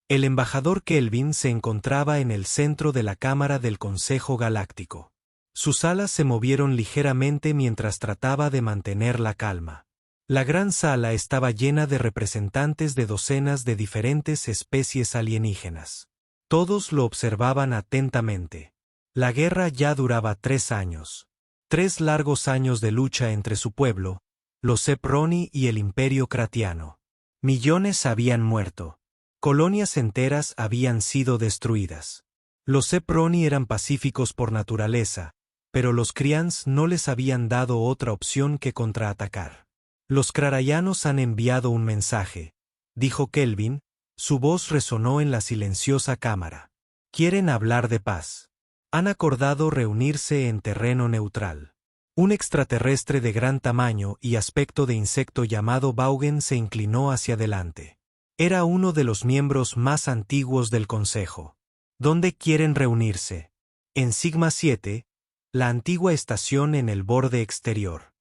El embajador Kelvin se encontraba en el centro de la cámara del Consejo Galáctico. Sus alas se movieron ligeramente mientras trataba de mantener la calma. La gran sala estaba llena de representantes de docenas de diferentes especies alienígenas. Todos lo observaban atentamente. La guerra ya duraba 3 años. 3 largos años de lucha entre su pueblo, los Seproni y el Imperio Cratiano. Millones habían muerto. Colonias enteras habían sido destruidas. Los Seproni eran pacíficos por naturaleza, pero los Krians no les habían dado otra opción que contraatacar. Los Crarayanos han enviado un mensaje, dijo Kelvin, su voz resonó en la silenciosa cámara. Quieren hablar de paz. Han acordado reunirse en terreno neutral. Un extraterrestre de gran tamaño y aspecto de insecto llamado Vaugen se inclinó hacia adelante. Era uno de los miembros más antiguos del Consejo. ¿Dónde quieren reunirse? En Sigma 7, la antigua estación en el borde exterior.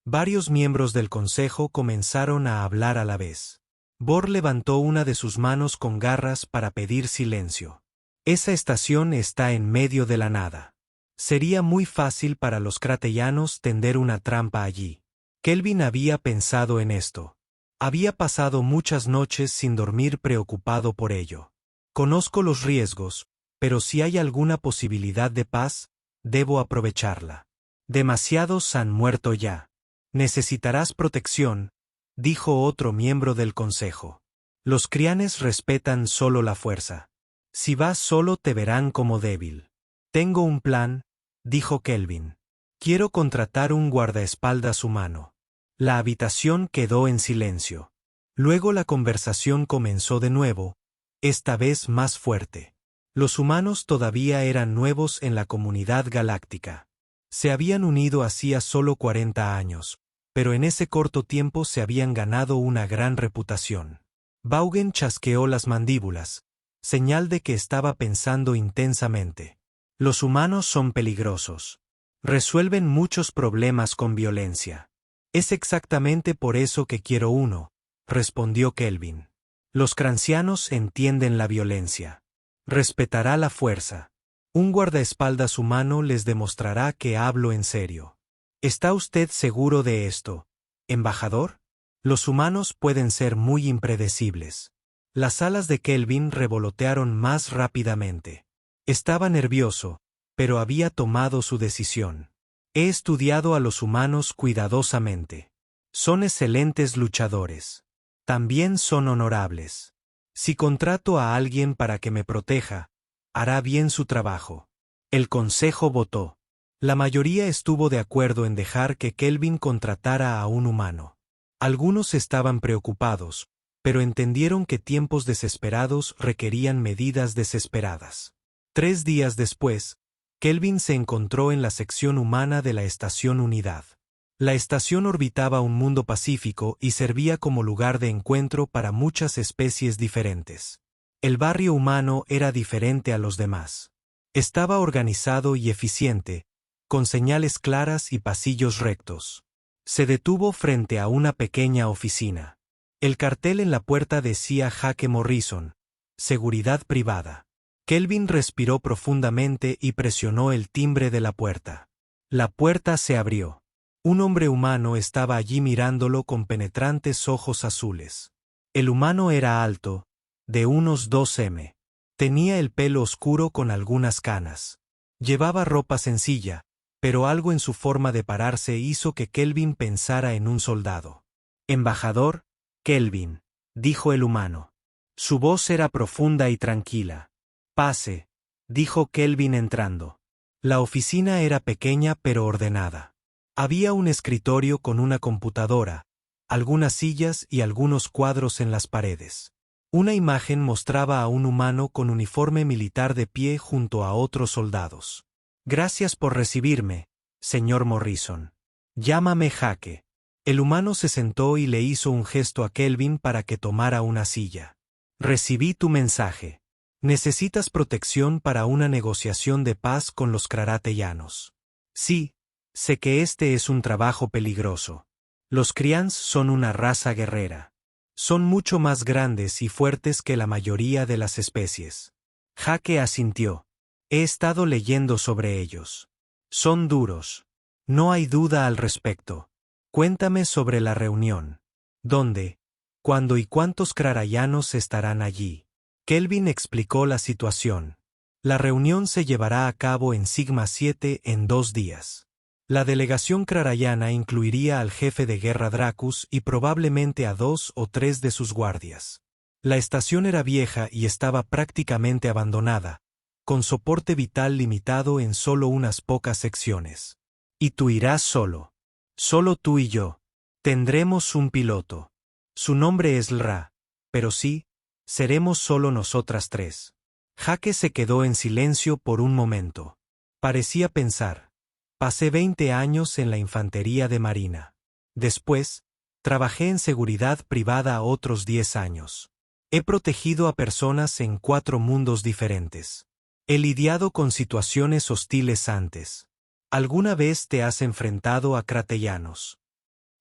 Varios miembros del Consejo comenzaron a hablar a la vez. Bor levantó una de sus manos con garras para pedir silencio. Esa estación está en medio de la nada. Sería muy fácil para los cratellanos tender una trampa allí. Kelvin había pensado en esto. Había pasado muchas noches sin dormir preocupado por ello. Conozco los riesgos, pero si hay alguna posibilidad de paz, debo aprovecharla. Demasiados han muerto ya. Necesitarás protección, dijo otro miembro del consejo. Los crianes respetan solo la fuerza. Si vas solo te verán como débil. Tengo un plan, dijo Kelvin. Quiero contratar un guardaespaldas humano. La habitación quedó en silencio. Luego la conversación comenzó de nuevo, esta vez más fuerte. Los humanos todavía eran nuevos en la comunidad galáctica. Se habían unido hacía solo 40 años, pero en ese corto tiempo se habían ganado una gran reputación. Vaugen chasqueó las mandíbulas, señal de que estaba pensando intensamente. Los humanos son peligrosos. Resuelven muchos problemas con violencia. Es exactamente por eso que quiero uno, respondió Kelvin. Los crancianos entienden la violencia. Respetará la fuerza. Un guardaespaldas humano les demostrará que hablo en serio. ¿Está usted seguro de esto, embajador? Los humanos pueden ser muy impredecibles. Las alas de Kelvin revolotearon más rápidamente. Estaba nervioso, pero había tomado su decisión. He estudiado a los humanos cuidadosamente. Son excelentes luchadores. También son honorables. Si contrato a alguien para que me proteja, hará bien su trabajo. El consejo votó. La mayoría estuvo de acuerdo en dejar que Kelvin contratara a un humano. Algunos estaban preocupados, pero entendieron que tiempos desesperados requerían medidas desesperadas. 3 días después, Kelvin se encontró en la sección humana de la Estación Unidad. La estación orbitaba un mundo pacífico y servía como lugar de encuentro para muchas especies diferentes. El barrio humano era diferente a los demás. Estaba organizado y eficiente, con señales claras y pasillos rectos. Se detuvo frente a una pequeña oficina. El cartel en la puerta decía Jaque Morrison, seguridad privada. Kelvin respiró profundamente y presionó el timbre de la puerta. La puerta se abrió. Un hombre humano estaba allí mirándolo con penetrantes ojos azules. El humano era alto, de unos 2 m. Tenía el pelo oscuro con algunas canas. Llevaba ropa sencilla, pero algo en su forma de pararse hizo que Kelvin pensara en un soldado. Embajador, Kelvin, dijo el humano. Su voz era profunda y tranquila. Pase, dijo Kelvin entrando. La oficina era pequeña pero ordenada. Había un escritorio con una computadora, algunas sillas y algunos cuadros en las paredes. Una imagen mostraba a un humano con uniforme militar de pie junto a otros soldados. Gracias por recibirme, señor Morrison. Llámame Jaque. El humano se sentó y le hizo un gesto a Kelvin para que tomara una silla. Recibí tu mensaje. Necesitas protección para una negociación de paz con los craratellanos. Sí, sé que este es un trabajo peligroso. Los Krians son una raza guerrera. Son mucho más grandes y fuertes que la mayoría de las especies. Jake asintió. He estado leyendo sobre ellos. Son duros. No hay duda al respecto. Cuéntame sobre la reunión. ¿Dónde? ¿Cuándo y cuántos crarayanos estarán allí? Kelvin explicó la situación. La reunión se llevará a cabo en Sigma 7 en 2 días. La delegación crarayana incluiría al jefe de guerra Dracus y probablemente a 2 o 3 de sus guardias. La estación era vieja y estaba prácticamente abandonada, con soporte vital limitado en solo unas pocas secciones. Y tú irás solo. Solo tú y yo. Tendremos un piloto. Su nombre es Lra, pero sí, seremos solo nosotras 3. Jake se quedó en silencio por un momento. Parecía pensar. Pasé 20 años en la infantería de marina. Después, trabajé en seguridad privada otros 10 años. He protegido a personas en 4 mundos diferentes. He lidiado con situaciones hostiles antes. ¿Alguna vez te has enfrentado a cratellanos?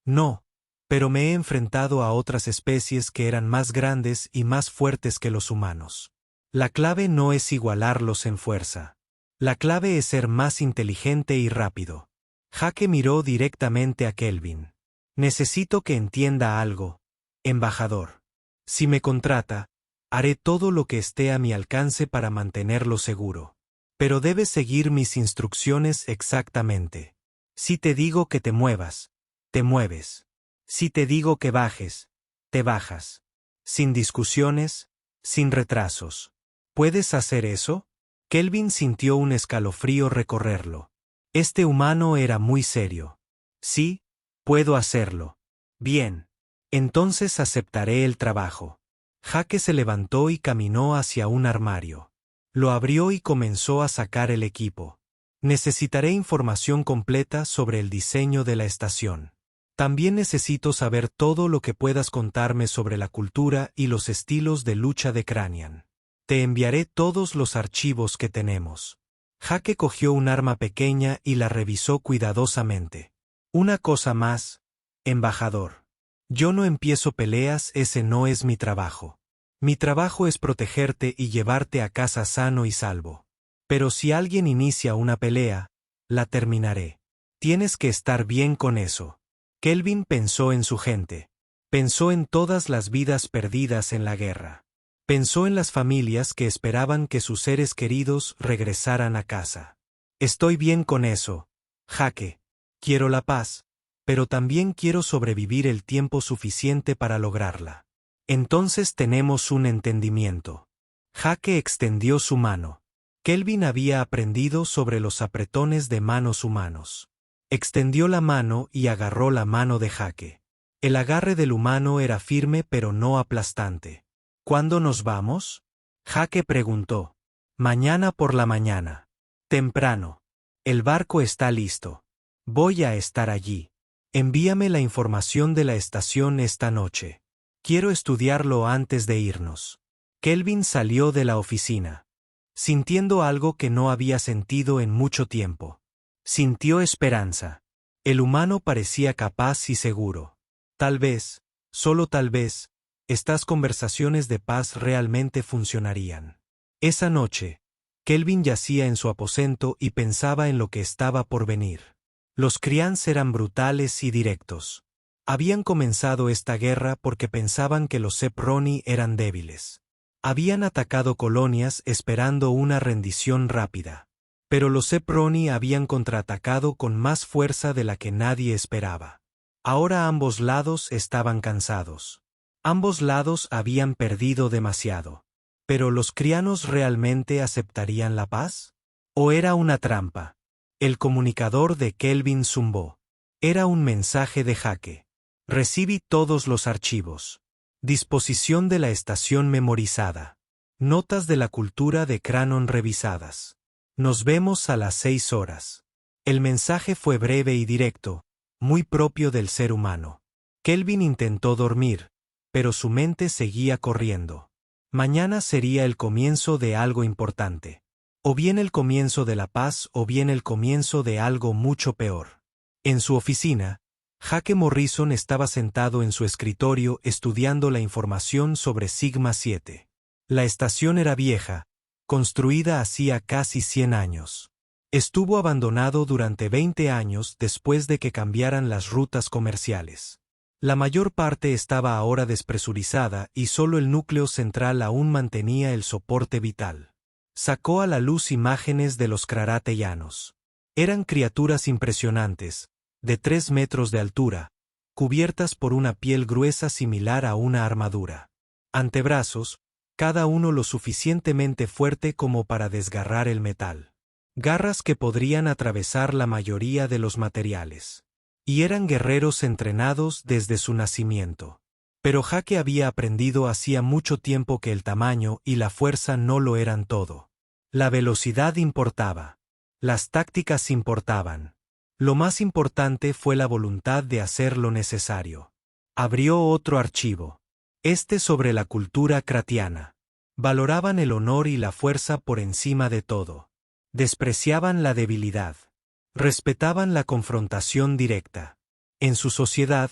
No, pero me he enfrentado a otras especies que eran más grandes y más fuertes que los humanos. La clave no es igualarlos en fuerza. La clave es ser más inteligente y rápido. Jake miró directamente a Kelvin. Necesito que entienda algo, embajador. Si me contrata, haré todo lo que esté a mi alcance para mantenerlo seguro. Pero debes seguir mis instrucciones exactamente. Si te digo que te muevas, te mueves. Si te digo que bajes, te bajas. Sin discusiones, sin retrasos. ¿Puedes hacer eso? Kelvin sintió un escalofrío recorrerlo. Este humano era muy serio. Sí, puedo hacerlo. Bien. Entonces aceptaré el trabajo. Jake se levantó y caminó hacia un armario. Lo abrió y comenzó a sacar el equipo. Necesitaré información completa sobre el diseño de la estación. También necesito saber todo lo que puedas contarme sobre la cultura y los estilos de lucha de Cranian. Te enviaré todos los archivos que tenemos. Jake cogió un arma pequeña y la revisó cuidadosamente. Una cosa más, embajador. Yo no empiezo peleas, ese no es mi trabajo. Mi trabajo es protegerte y llevarte a casa sano y salvo. Pero si alguien inicia una pelea, la terminaré. Tienes que estar bien con eso. Kelvin pensó en su gente. Pensó en todas las vidas perdidas en la guerra. Pensó en las familias que esperaban que sus seres queridos regresaran a casa. Estoy bien con eso, Jake. Quiero la paz, pero también quiero sobrevivir el tiempo suficiente para lograrla. Entonces tenemos un entendimiento. Jake extendió su mano. Kelvin había aprendido sobre los apretones de manos humanos. Extendió la mano y agarró la mano de Jake. El agarre del humano era firme pero no aplastante. ¿Cuándo nos vamos? Jake preguntó. Mañana por la mañana. Temprano. El barco está listo. Voy a estar allí. Envíame la información de la estación esta noche. Quiero estudiarlo antes de irnos. Kelvin salió de la oficina, sintiendo algo que no había sentido en mucho tiempo. Sintió esperanza. El humano parecía capaz y seguro. Tal vez, solo tal vez, estas conversaciones de paz realmente funcionarían. Esa noche, Kelvin yacía en su aposento y pensaba en lo que estaba por venir. Los Krians eran brutales y directos. Habían comenzado esta guerra porque pensaban que los Seproni eran débiles. Habían atacado colonias esperando una rendición rápida. Pero los Seproni habían contraatacado con más fuerza de la que nadie esperaba. Ahora ambos lados estaban cansados. Ambos lados habían perdido demasiado. ¿Pero los crianos realmente aceptarían la paz? ¿O era una trampa? El comunicador de Kelvin zumbó. Era un mensaje de Jake. Recibí todos los archivos. Disposición de la estación memorizada. Notas de la cultura de Cranon revisadas. Nos vemos a las 6 horas. El mensaje fue breve y directo, muy propio del ser humano. Kelvin intentó dormir, pero su mente seguía corriendo. Mañana sería el comienzo de algo importante. O bien el comienzo de la paz o bien el comienzo de algo mucho peor. En su oficina, Jake Morrison estaba sentado en su escritorio estudiando la información sobre Sigma 7. La estación era vieja, construida hacía casi 100 años. Estuvo abandonado durante 20 años después de que cambiaran las rutas comerciales. La mayor parte estaba ahora despresurizada y solo el núcleo central aún mantenía el soporte vital. Sacó a la luz imágenes de los Krarateyanos. Eran criaturas impresionantes, de 3 metros de altura, cubiertas por una piel gruesa similar a una armadura. Antebrazos, cada uno lo suficientemente fuerte como para desgarrar el metal. Garras que podrían atravesar la mayoría de los materiales. Y eran guerreros entrenados desde su nacimiento. Pero Jake había aprendido hacía mucho tiempo que el tamaño y la fuerza no lo eran todo. La velocidad importaba. Las tácticas importaban. Lo más importante fue la voluntad de hacer lo necesario. Abrió otro archivo. Este sobre la cultura kratiana. Valoraban el honor y la fuerza por encima de todo. Despreciaban la debilidad. Respetaban la confrontación directa. En su sociedad,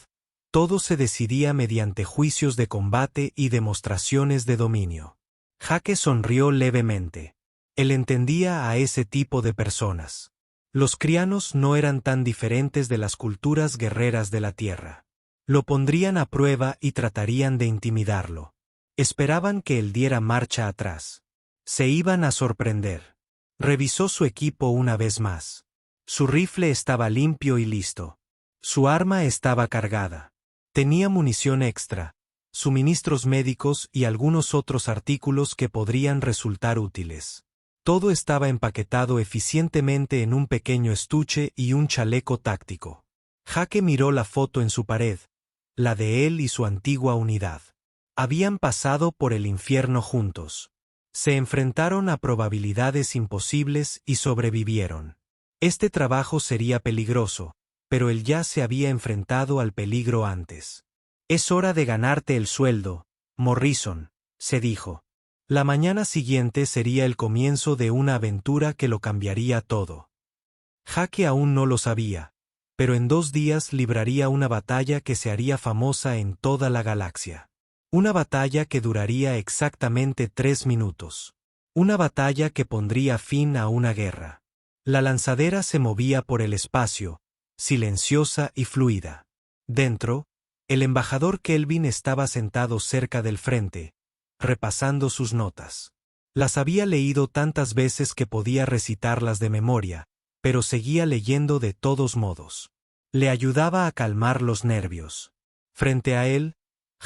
todo se decidía mediante juicios de combate y demostraciones de dominio. Jake sonrió levemente. Él entendía a ese tipo de personas. Los crianos no eran tan diferentes de las culturas guerreras de la tierra. Lo pondrían a prueba y tratarían de intimidarlo. Esperaban que él diera marcha atrás. Se iban a sorprender. Revisó su equipo una vez más. Su rifle estaba limpio y listo. Su arma estaba cargada. Tenía munición extra, suministros médicos y algunos otros artículos que podrían resultar útiles. Todo estaba empaquetado eficientemente en un pequeño estuche y un chaleco táctico. Jake miró la foto en su pared, la de él y su antigua unidad. Habían pasado por el infierno juntos. Se enfrentaron a probabilidades imposibles y sobrevivieron. Este trabajo sería peligroso, pero él ya se había enfrentado al peligro antes. Es hora de ganarte el sueldo, Morrison, se dijo. La mañana siguiente sería el comienzo de una aventura que lo cambiaría todo. Jake aún no lo sabía, pero en 2 días libraría una batalla que se haría famosa en toda la galaxia. Una batalla que duraría exactamente 3 minutos. Una batalla que pondría fin a una guerra. La lanzadera se movía por el espacio, silenciosa y fluida. Dentro, el embajador Kelvin estaba sentado cerca del frente, repasando sus notas. Las había leído tantas veces que podía recitarlas de memoria, pero seguía leyendo de todos modos. Le ayudaba a calmar los nervios. Frente a él,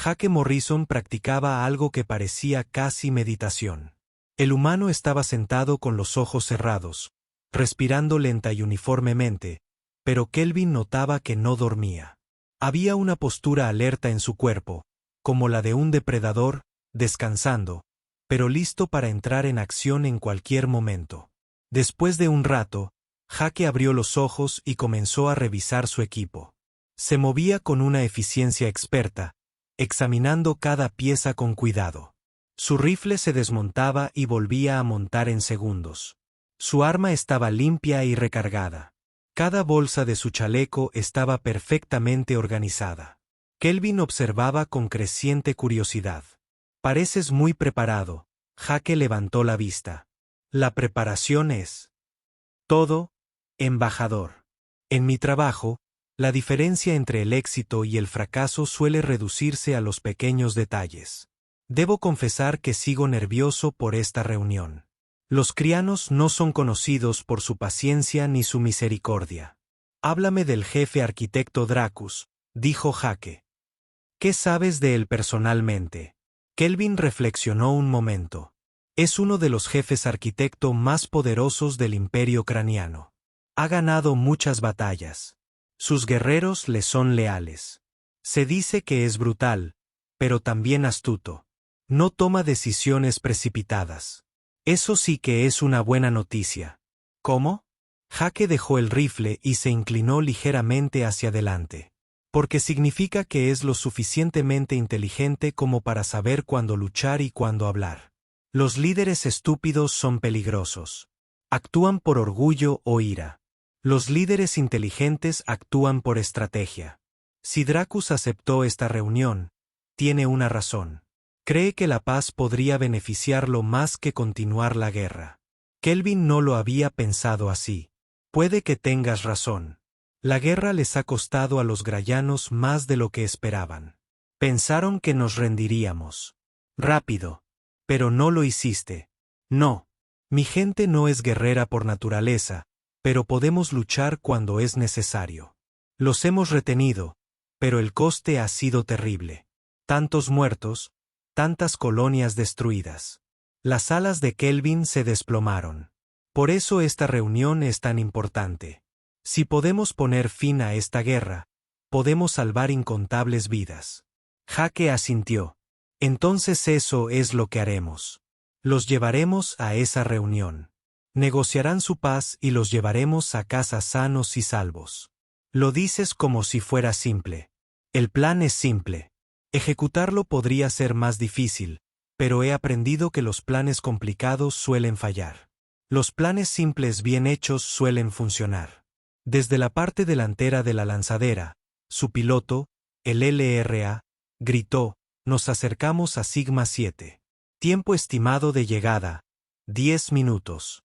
Jake Morrison practicaba algo que parecía casi meditación. El humano estaba sentado con los ojos cerrados, respirando lenta y uniformemente, pero Kelvin notaba que no dormía. Había una postura alerta en su cuerpo, como la de un depredador, descansando, pero listo para entrar en acción en cualquier momento. Después de un rato, Jake abrió los ojos y comenzó a revisar su equipo. Se movía con una eficiencia experta, examinando cada pieza con cuidado. Su rifle se desmontaba y volvía a montar en segundos. Su arma estaba limpia y recargada. Cada bolsa de su chaleco estaba perfectamente organizada. Kelvin observaba con creciente curiosidad. Pareces muy preparado. Jake levantó la vista. La preparación es todo, embajador. En mi trabajo, la diferencia entre el éxito y el fracaso suele reducirse a los pequeños detalles. Debo confesar que sigo nervioso por esta reunión. Los crianos no son conocidos por su paciencia ni su misericordia. Háblame del jefe arquitecto Dracus, dijo Jake. ¿Qué sabes de él personalmente? Kelvin reflexionó un momento. Es uno de los jefes arquitecto más poderosos del Imperio Craniano. Ha ganado muchas batallas. Sus guerreros le son leales. Se dice que es brutal, pero también astuto. No toma decisiones precipitadas. Eso sí que es una buena noticia. ¿Cómo? Jake dejó el rifle y se inclinó ligeramente hacia adelante. Porque significa que es lo suficientemente inteligente como para saber cuándo luchar y cuándo hablar. Los líderes estúpidos son peligrosos. Actúan por orgullo o ira. Los líderes inteligentes actúan por estrategia. Si Dracus aceptó esta reunión, tiene una razón. Cree que la paz podría beneficiarlo más que continuar la guerra. Kelvin no lo había pensado así. Puede que tengas razón. La guerra les ha costado a los grayanos más de lo que esperaban. Pensaron que nos rendiríamos rápido. Pero no lo hiciste. No. Mi gente no es guerrera por naturaleza, pero podemos luchar cuando es necesario. Los hemos retenido, pero el coste ha sido terrible. Tantos muertos, tantas colonias destruidas. Las alas de Kelvin se desplomaron. Por eso esta reunión es tan importante. Si podemos poner fin a esta guerra, podemos salvar incontables vidas. Jake asintió. Entonces eso es lo que haremos. Los llevaremos a esa reunión. Negociarán su paz y los llevaremos a casa sanos y salvos. Lo dices como si fuera simple. El plan es simple. Ejecutarlo podría ser más difícil, pero he aprendido que los planes complicados suelen fallar. Los planes simples bien hechos suelen funcionar. Desde la parte delantera de la lanzadera, su piloto, el LRA, gritó: nos acercamos a Sigma 7. Tiempo estimado de llegada, 10 minutos.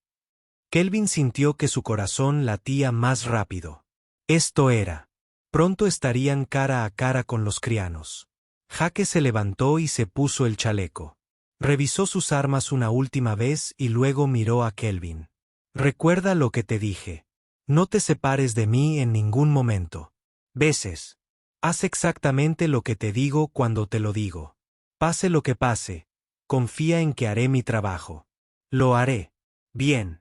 Kelvin sintió que su corazón latía más rápido. Esto era. Pronto estarían cara a cara con los crianos. Jake se levantó y se puso el chaleco. Revisó sus armas una última vez y luego miró a Kelvin. Recuerda lo que te dije. No te separes de mí en ningún momento. Veces. Haz exactamente lo que te digo cuando te lo digo. Pase lo que pase, confía en que haré mi trabajo. Lo haré. Bien.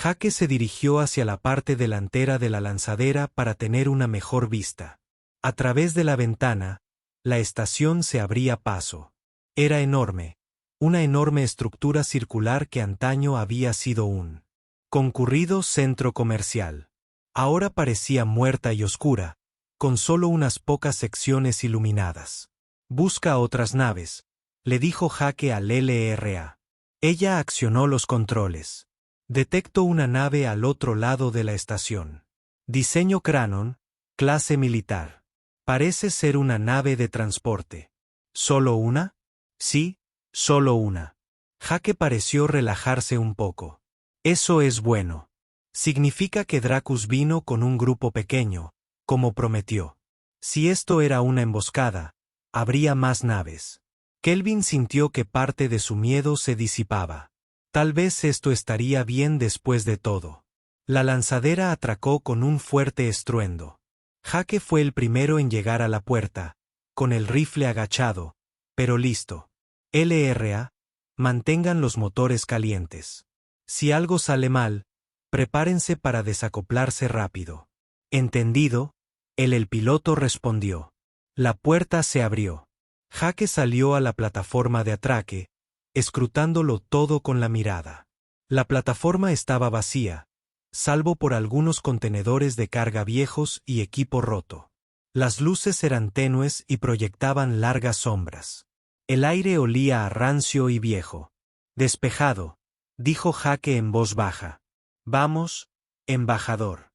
Jake se dirigió hacia la parte delantera de la lanzadera para tener una mejor vista. A través de la ventana, la estación se abría paso. Era enorme, una enorme estructura circular que antaño había sido un concurrido centro comercial. Ahora parecía muerta y oscura, con solo unas pocas secciones iluminadas. Busca otras naves, le dijo Jake al LRA. Ella accionó los controles. Detecto una nave al otro lado de la estación. Diseño Cranon, clase militar. Parece ser una nave de transporte. ¿Solo una? Sí, solo una. Jake pareció relajarse un poco. Eso es bueno. Significa que Dracus vino con un grupo pequeño, como prometió. Si esto era una emboscada, habría más naves. Kelvin sintió que parte de su miedo se disipaba. Tal vez esto estaría bien después de todo. La lanzadera atracó con un fuerte estruendo. Jake fue el primero en llegar a la puerta, con el rifle agachado, pero listo. LRA, mantengan los motores calientes. Si algo sale mal, prepárense para desacoplarse rápido. ¿Entendido? El piloto respondió. La puerta se abrió. Jake salió a la plataforma de atraque, escrutándolo todo con la mirada. La plataforma estaba vacía, salvo por algunos contenedores de carga viejos y equipo roto. Las luces eran tenues y proyectaban largas sombras. El aire olía a rancio y viejo. Despejado, dijo Jake en voz baja. Vamos, embajador.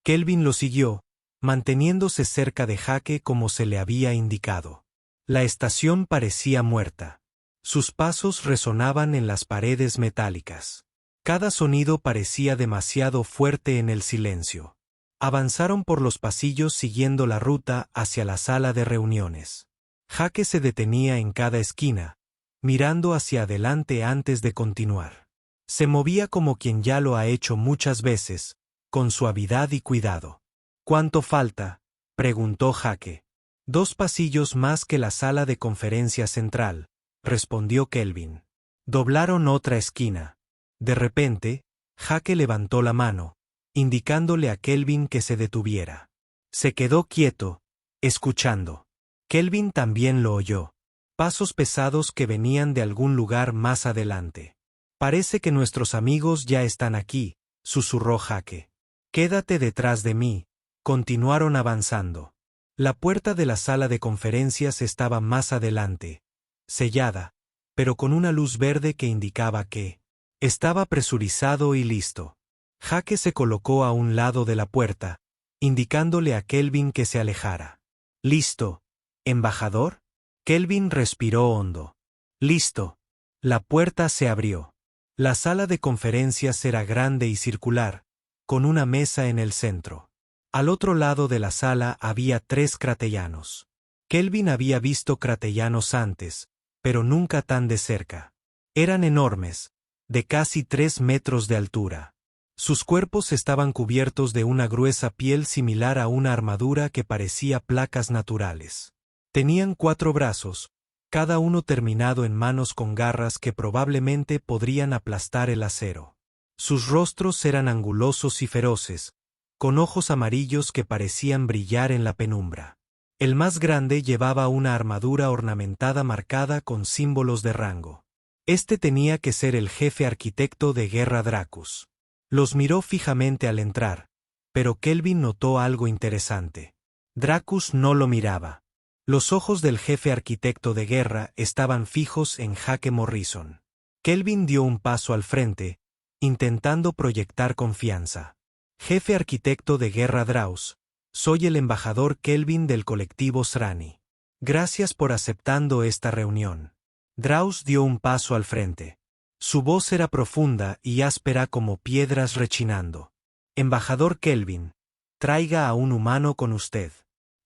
Kelvin lo siguió, manteniéndose cerca de Jake como se le había indicado. La estación parecía muerta. Sus pasos resonaban en las paredes metálicas. Cada sonido parecía demasiado fuerte en el silencio. Avanzaron por los pasillos siguiendo la ruta hacia la sala de reuniones. Jake se detenía en cada esquina, mirando hacia adelante antes de continuar. Se movía como quien ya lo ha hecho muchas veces, con suavidad y cuidado. ¿Cuánto falta?, preguntó Jake. 2 pasillos más que la sala de conferencia central, respondió Kelvin. Doblaron otra esquina. De repente, Jake levantó la mano, indicándole a Kelvin que se detuviera. Se quedó quieto, escuchando. Kelvin también lo oyó. Pasos pesados que venían de algún lugar más adelante. Parece que nuestros amigos ya están aquí, susurró Jake. Quédate detrás de mí. Continuaron avanzando. La puerta de la sala de conferencias estaba más adelante, sellada, pero con una luz verde que indicaba que estaba presurizado y listo. Jake se colocó a un lado de la puerta, indicándole a Kelvin que se alejara. ¿Listo, embajador? Kelvin respiró hondo. Listo. La puerta se abrió. La sala de conferencias era grande y circular, con una mesa en el centro. Al otro lado de la sala había 3 cratellanos. Kelvin había visto cratellanos antes, pero nunca tan de cerca. Eran enormes, de casi 3 metros de altura. Sus cuerpos estaban cubiertos de una gruesa piel similar a una armadura que parecía placas naturales. Tenían 4 brazos, cada uno terminado en manos con garras que probablemente podrían aplastar el acero. Sus rostros eran angulosos y feroces, con ojos amarillos que parecían brillar en la penumbra. El más grande llevaba una armadura ornamentada marcada con símbolos de rango. Este tenía que ser el jefe arquitecto de guerra Dracus. Los miró fijamente al entrar, pero Kelvin notó algo interesante. Dracus no lo miraba. Los ojos del jefe arquitecto de guerra estaban fijos en Jake Morrison. Kelvin dio un paso al frente, intentando proyectar confianza. Jefe arquitecto de guerra Draus, soy el embajador Kelvin del colectivo Srani. Gracias por aceptando esta reunión. Draus dio un paso al frente. Su voz era profunda y áspera como piedras rechinando. Embajador Kelvin, traiga a un humano con usted.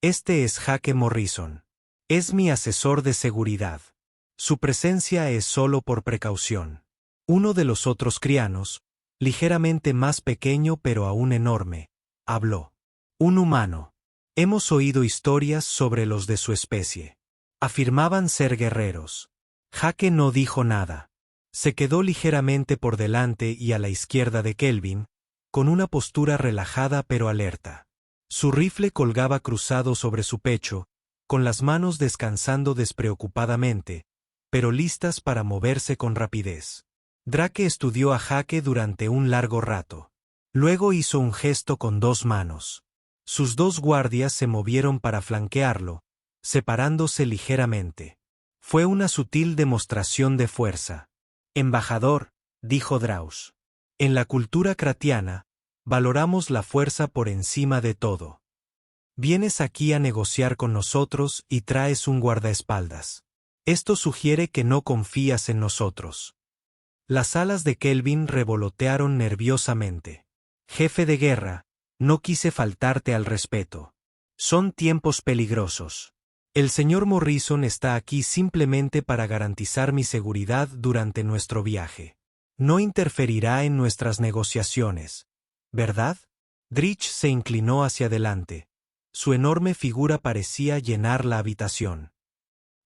Este es Jake Morrison. Es mi asesor de seguridad. Su presencia es solo por precaución. Uno de los otros crianos, ligeramente más pequeño pero aún enorme, habló. Un humano. Hemos oído historias sobre los de su especie. Afirmaban ser guerreros. Jake no dijo nada. Se quedó ligeramente por delante y a la izquierda de Kelvin, con una postura relajada pero alerta. Su rifle colgaba cruzado sobre su pecho, con las manos descansando despreocupadamente, pero listas para moverse con rapidez. Drake estudió a Jake durante un largo rato. Luego hizo un gesto con 2 manos. Sus 2 guardias se movieron para flanquearlo, separándose ligeramente. Fue una sutil demostración de fuerza. Embajador, dijo Draus. En la cultura cratiana, valoramos la fuerza por encima de todo. Vienes aquí a negociar con nosotros y traes un guardaespaldas. Esto sugiere que no confías en nosotros. Las alas de Kelvin revolotearon nerviosamente. Jefe de guerra, no quise faltarte al respeto. Son tiempos peligrosos. El señor Morrison está aquí simplemente para garantizar mi seguridad durante nuestro viaje. No interferirá en nuestras negociaciones, ¿verdad? Drich se inclinó hacia adelante. Su enorme figura parecía llenar la habitación.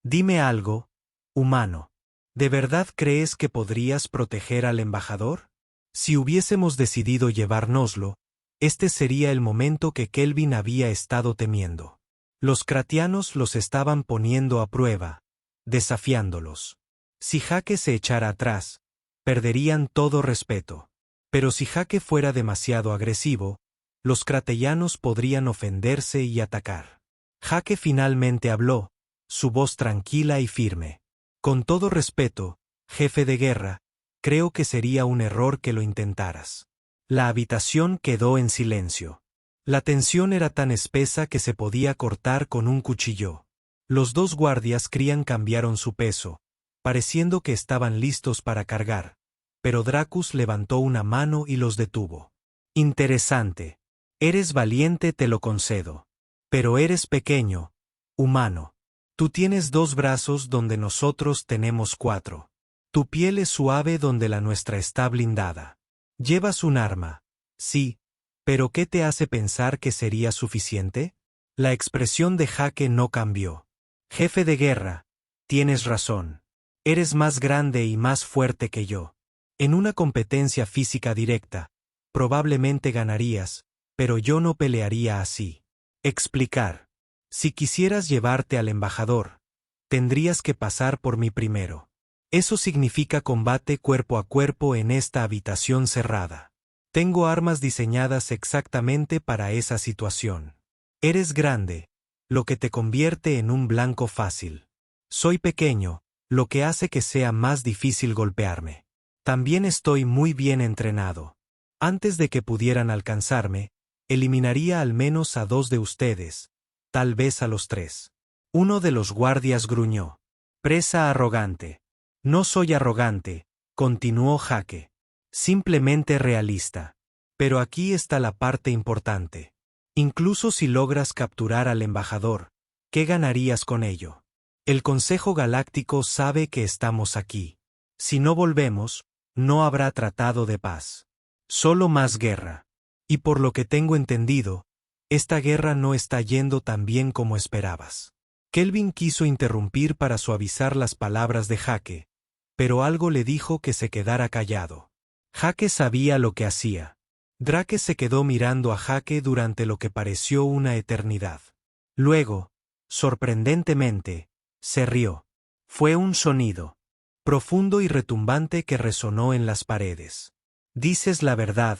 Dime algo, humano. ¿De verdad crees que podrías proteger al embajador? Si hubiésemos decidido llevárnoslo, este sería el momento que Kelvin había estado temiendo. Los cratianos los estaban poniendo a prueba, desafiándolos. Si Jake se echara atrás, perderían todo respeto. Pero si Jake fuera demasiado agresivo, los cratellanos podrían ofenderse y atacar. Jake finalmente habló, su voz tranquila y firme. Con todo respeto, jefe de guerra, creo que sería un error que lo intentaras. La habitación quedó en silencio. La tensión era tan espesa que se podía cortar con un cuchillo. Los 2 guardias cambiaron su peso, pareciendo que estaban listos para cargar, pero Dracus levantó una mano y los detuvo. Interesante. Eres valiente, te lo concedo. Pero eres pequeño, humano. Tú tienes 2 brazos donde nosotros tenemos 4. Tu piel es suave donde la nuestra está blindada. Llevas un arma, sí. ¿Pero qué te hace pensar que sería suficiente? La expresión de Jake no cambió. Jefe de guerra, tienes razón. Eres más grande y más fuerte que yo. En una competencia física directa, probablemente ganarías, pero yo no pelearía así. Explicar. Si quisieras llevarte al embajador, tendrías que pasar por mí primero. Eso significa combate cuerpo a cuerpo en esta habitación cerrada. Tengo armas diseñadas exactamente para esa situación. Eres grande, lo que te convierte en un blanco fácil. Soy pequeño, lo que hace que sea más difícil golpearme. También estoy muy bien entrenado. Antes de que pudieran alcanzarme, eliminaría al menos a 2 de ustedes, tal vez a los 3. Uno de los guardias gruñó. Presa arrogante. No soy arrogante, continuó Jake. Simplemente realista. Pero aquí está la parte importante. Incluso si logras capturar al embajador, ¿qué ganarías con ello? El Consejo Galáctico sabe que estamos aquí. Si no volvemos, no habrá tratado de paz. Solo más guerra. Y por lo que tengo entendido, esta guerra no está yendo tan bien como esperabas. Kelvin quiso interrumpir para suavizar las palabras de Jake, pero algo le dijo que se quedara callado. Jake sabía lo que hacía. Drake se quedó mirando a Jake durante lo que pareció una eternidad. Luego, sorprendentemente, se rió. Fue un sonido profundo y retumbante que resonó en las paredes. Dices la verdad,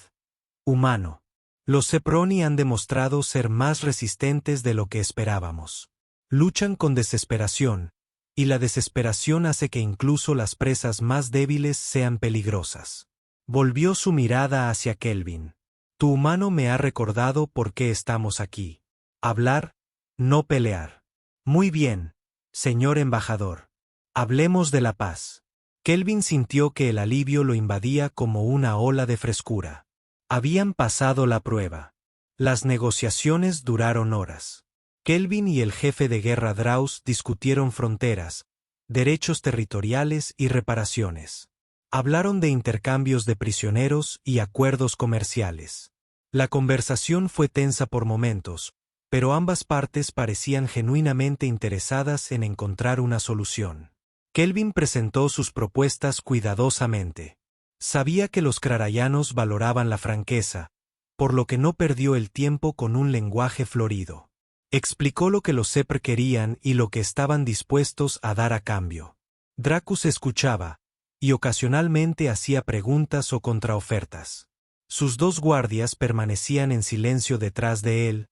humano. Los Zeproni han demostrado ser más resistentes de lo que esperábamos. Luchan con desesperación, y la desesperación hace que incluso las presas más débiles sean peligrosas. Volvió su mirada hacia Kelvin. Tu humano me ha recordado por qué estamos aquí. Hablar, no pelear. Muy bien, señor embajador. Hablemos de la paz. Kelvin sintió que el alivio lo invadía como una ola de frescura. Habían pasado la prueba. Las negociaciones duraron horas. Kelvin y el jefe de guerra Draus discutieron fronteras, derechos territoriales y reparaciones. Hablaron de intercambios de prisioneros y acuerdos comerciales. La conversación fue tensa por momentos, pero ambas partes parecían genuinamente interesadas en encontrar una solución. Kelvin presentó sus propuestas cuidadosamente. Sabía que los crarayanos valoraban la franqueza, por lo que no perdió el tiempo con un lenguaje florido. Explicó lo que los Zepr querían y lo que estaban dispuestos a dar a cambio. Dracus escuchaba, y ocasionalmente hacía preguntas o contraofertas. Sus dos guardias permanecían en silencio detrás de él,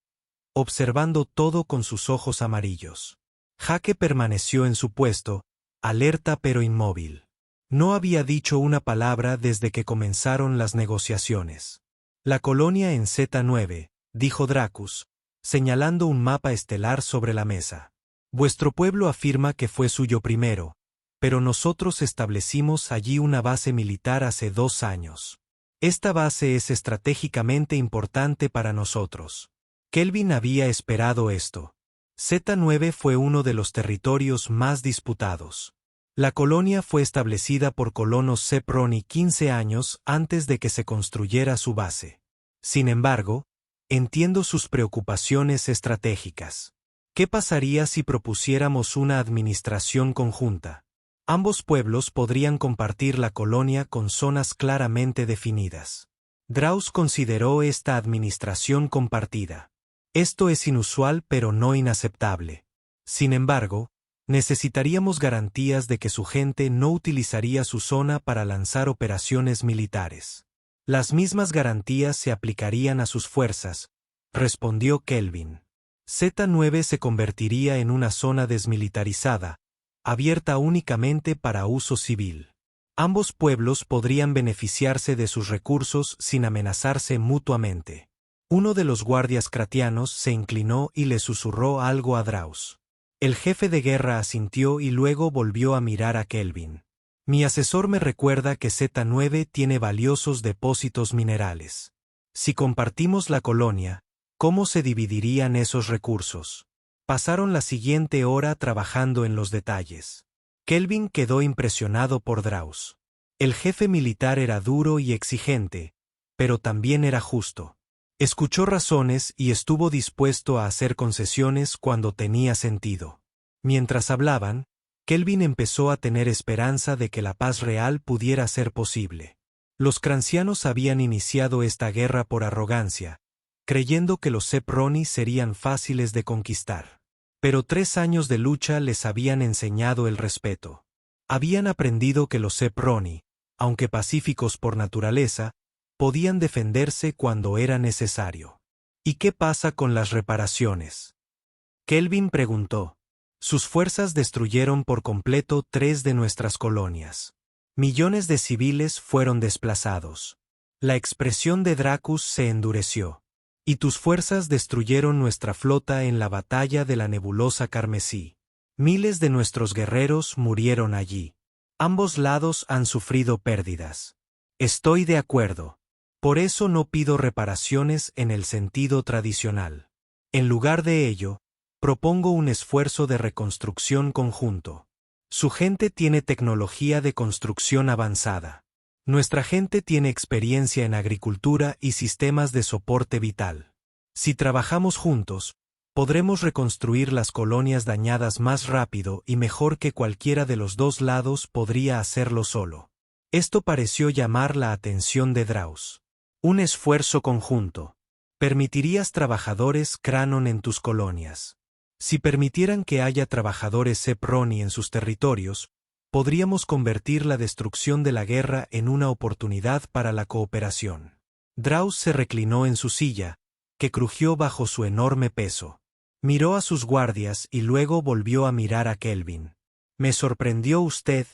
observando todo con sus ojos amarillos. Jake permaneció en su puesto, alerta pero inmóvil. No había dicho una palabra desde que comenzaron las negociaciones. La colonia en Z9, dijo Dracus, señalando un mapa estelar sobre la mesa. Vuestro pueblo afirma que fue suyo primero, pero nosotros establecimos allí una base militar hace 2 años. Esta base es estratégicamente importante para nosotros. Kelvin había esperado esto. Z9 fue uno de los territorios más disputados. La colonia fue establecida por colonos Zeproni 15 años antes de que se construyera su base. Sin embargo, entiendo sus preocupaciones estratégicas. ¿Qué pasaría si propusiéramos una administración conjunta? Ambos pueblos podrían compartir la colonia con zonas claramente definidas. Draus consideró esta administración compartida. Esto es inusual pero no inaceptable. Sin embargo, necesitaríamos garantías de que su gente no utilizaría su zona para lanzar operaciones militares. Las mismas garantías se aplicarían a sus fuerzas, respondió Kelvin. Z9 se convertiría en una zona desmilitarizada, abierta únicamente para uso civil. Ambos pueblos podrían beneficiarse de sus recursos sin amenazarse mutuamente. Uno de los guardias cratianos se inclinó y le susurró algo a Draus. El jefe de guerra asintió y luego volvió a mirar a Kelvin. Mi asesor me recuerda que Z9 tiene valiosos depósitos minerales. Si compartimos la colonia, ¿cómo se dividirían esos recursos? Pasaron la siguiente hora trabajando en los detalles. Kelvin quedó impresionado por Draus. El jefe militar era duro y exigente, pero también era justo. Escuchó razones y estuvo dispuesto a hacer concesiones cuando tenía sentido. Mientras hablaban, Kelvin empezó a tener esperanza de que la paz real pudiera ser posible. Los crancianos habían iniciado esta guerra por arrogancia, creyendo que los Zeproni serían fáciles de conquistar. Pero 3 años de lucha les habían enseñado el respeto. Habían aprendido que los Zeproni, aunque pacíficos por naturaleza, podían defenderse cuando era necesario. ¿Y qué pasa con las reparaciones? Kelvin preguntó. Sus fuerzas destruyeron por completo 3 de nuestras colonias. Millones de civiles fueron desplazados. La expresión de Dracus se endureció. Y tus fuerzas destruyeron nuestra flota en la batalla de la nebulosa carmesí. Miles de nuestros guerreros murieron allí. Ambos lados han sufrido pérdidas. Estoy de acuerdo. Por eso no pido reparaciones en el sentido tradicional. En lugar de ello, propongo un esfuerzo de reconstrucción conjunto. Su gente tiene tecnología de construcción avanzada. Nuestra gente tiene experiencia en agricultura y sistemas de soporte vital. Si trabajamos juntos, podremos reconstruir las colonias dañadas más rápido y mejor que cualquiera de los dos lados podría hacerlo solo. Esto pareció llamar la atención de Draus. Un esfuerzo conjunto. ¿Permitirías trabajadores Cranon en tus colonias? Si permitieran que haya trabajadores Seproni en sus territorios, podríamos convertir la destrucción de la guerra en una oportunidad para la cooperación. Draus se reclinó en su silla, que crujió bajo su enorme peso. Miró a sus guardias y luego volvió a mirar a Kelvin. Me sorprendió usted,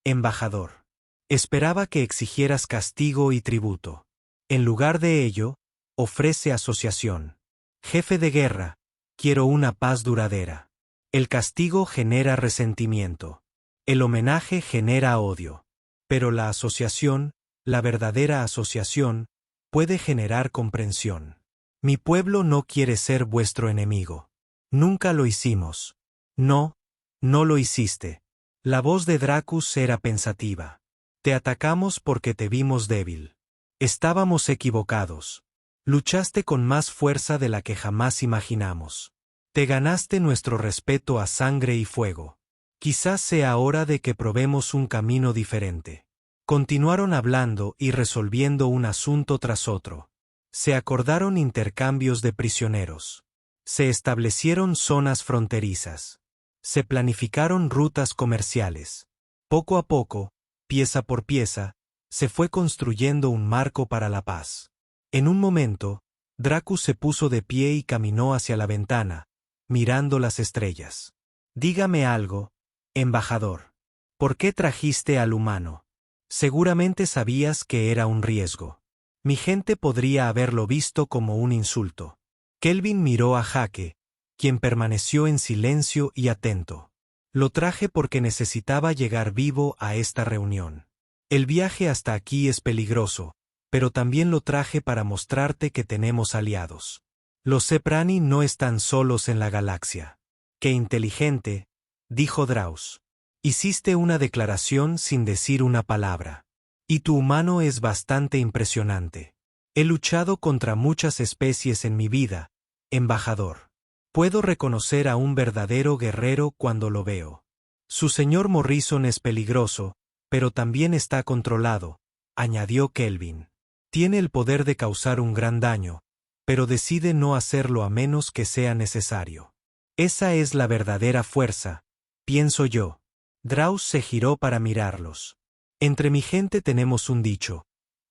embajador. Esperaba que exigieras castigo y tributo. En lugar de ello, ofrece asociación. Jefe de guerra, quiero una paz duradera. El castigo genera resentimiento. El homenaje genera odio. Pero la asociación, la verdadera asociación, puede generar comprensión. Mi pueblo no quiere ser vuestro enemigo. Nunca lo hicimos. No, no lo hiciste. La voz de Dracus era pensativa. Te atacamos porque te vimos débil. Estábamos equivocados. Luchaste con más fuerza de la que jamás imaginamos. Te ganaste nuestro respeto a sangre y fuego. Quizás sea hora de que probemos un camino diferente. Continuaron hablando y resolviendo un asunto tras otro. Se acordaron intercambios de prisioneros. Se establecieron zonas fronterizas. Se planificaron rutas comerciales. Poco a poco, pieza por pieza, se fue construyendo un marco para la paz. En un momento, Dracus se puso de pie y caminó hacia la ventana, mirando las estrellas. Dígame algo, embajador. ¿Por qué trajiste al humano? Seguramente sabías que era un riesgo. Mi gente podría haberlo visto como un insulto. Kelvin miró a Jake, quien permaneció en silencio y atento. Lo traje porque necesitaba llegar vivo a esta reunión. El viaje hasta aquí es peligroso, pero también lo traje para mostrarte que tenemos aliados. Los Seprani no están solos en la galaxia. ¡Qué inteligente!, dijo Draus. Hiciste una declaración sin decir una palabra. Y tu humano es bastante impresionante. He luchado contra muchas especies en mi vida, embajador. Puedo reconocer a un verdadero guerrero cuando lo veo. Su señor Morrison es peligroso, pero también está controlado, añadió Kelvin. Tiene el poder de causar un gran daño, pero decide no hacerlo a menos que sea necesario. Esa es la verdadera fuerza, pienso yo. Draus se giró para mirarlos. Entre mi gente tenemos un dicho.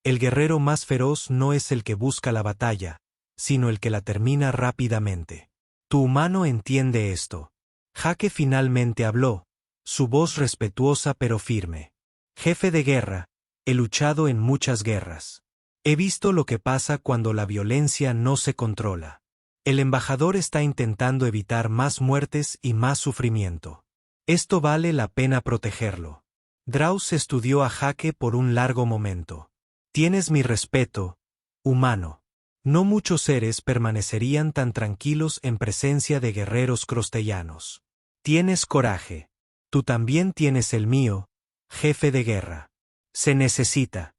El guerrero más feroz no es el que busca la batalla, sino el que la termina rápidamente. Tu humano entiende esto. Jake finalmente habló, su voz respetuosa pero firme. Jefe de guerra, he luchado en muchas guerras. He visto lo que pasa cuando la violencia no se controla. El embajador está intentando evitar más muertes y más sufrimiento. Esto vale la pena protegerlo. Draus estudió a Jake por un largo momento. Tienes mi respeto, humano. No muchos seres permanecerían tan tranquilos en presencia de guerreros crostellanos. Tienes coraje. Tú también tienes el mío, jefe de guerra. Se necesita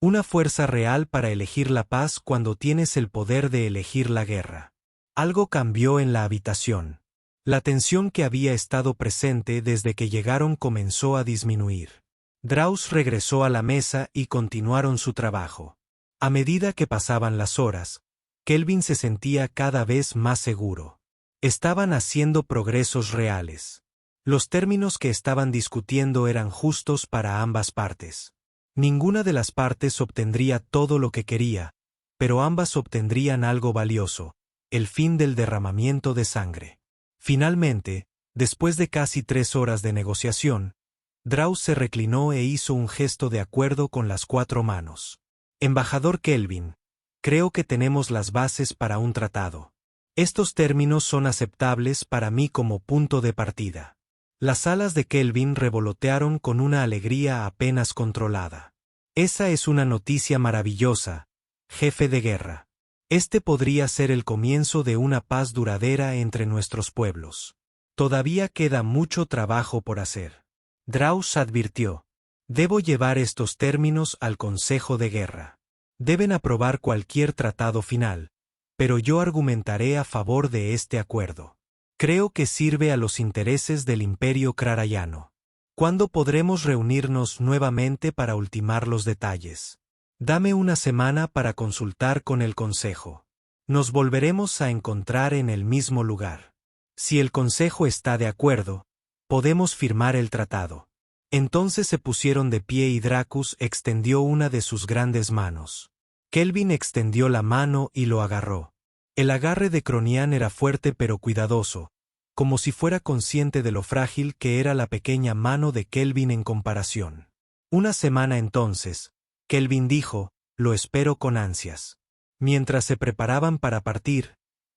una fuerza real para elegir la paz cuando tienes el poder de elegir la guerra. Algo cambió en la habitación. La tensión que había estado presente desde que llegaron comenzó a disminuir. Draus regresó a la mesa y continuaron su trabajo. A medida que pasaban las horas, Kelvin se sentía cada vez más seguro. Estaban haciendo progresos reales. Los términos que estaban discutiendo eran justos para ambas partes. Ninguna de las partes obtendría todo lo que quería, pero ambas obtendrían algo valioso, el fin del derramamiento de sangre. Finalmente, después de casi 3 horas de negociación, Draus se reclinó e hizo un gesto de acuerdo con las 4 manos. Embajador Kelvin, Creo que tenemos las bases para un tratado. Estos términos son aceptables para mí como punto de partida. Las alas de Kelvin revolotearon con una alegría apenas controlada. Esa es una noticia maravillosa, jefe de guerra. Este podría ser el comienzo de una paz duradera entre nuestros pueblos. Todavía queda mucho trabajo por hacer. Draus advirtió. Debo llevar estos términos al Consejo de Guerra. Deben aprobar cualquier tratado final, pero yo argumentaré a favor de este acuerdo. Creo que sirve a los intereses del Imperio Crarayano. ¿Cuándo podremos reunirnos nuevamente para ultimar los detalles? Dame una semana para consultar con el Consejo. Nos volveremos a encontrar en el mismo lugar. Si el Consejo está de acuerdo, podemos firmar el tratado. Entonces se pusieron de pie y Dracus extendió una de sus grandes manos. Kelvin extendió la mano y lo agarró. El agarre de Cronian era fuerte pero cuidadoso, como si fuera consciente de lo frágil que era la pequeña mano de Kelvin en comparación. Una semana entonces, Kelvin dijo, lo espero con ansias. Mientras se preparaban para partir,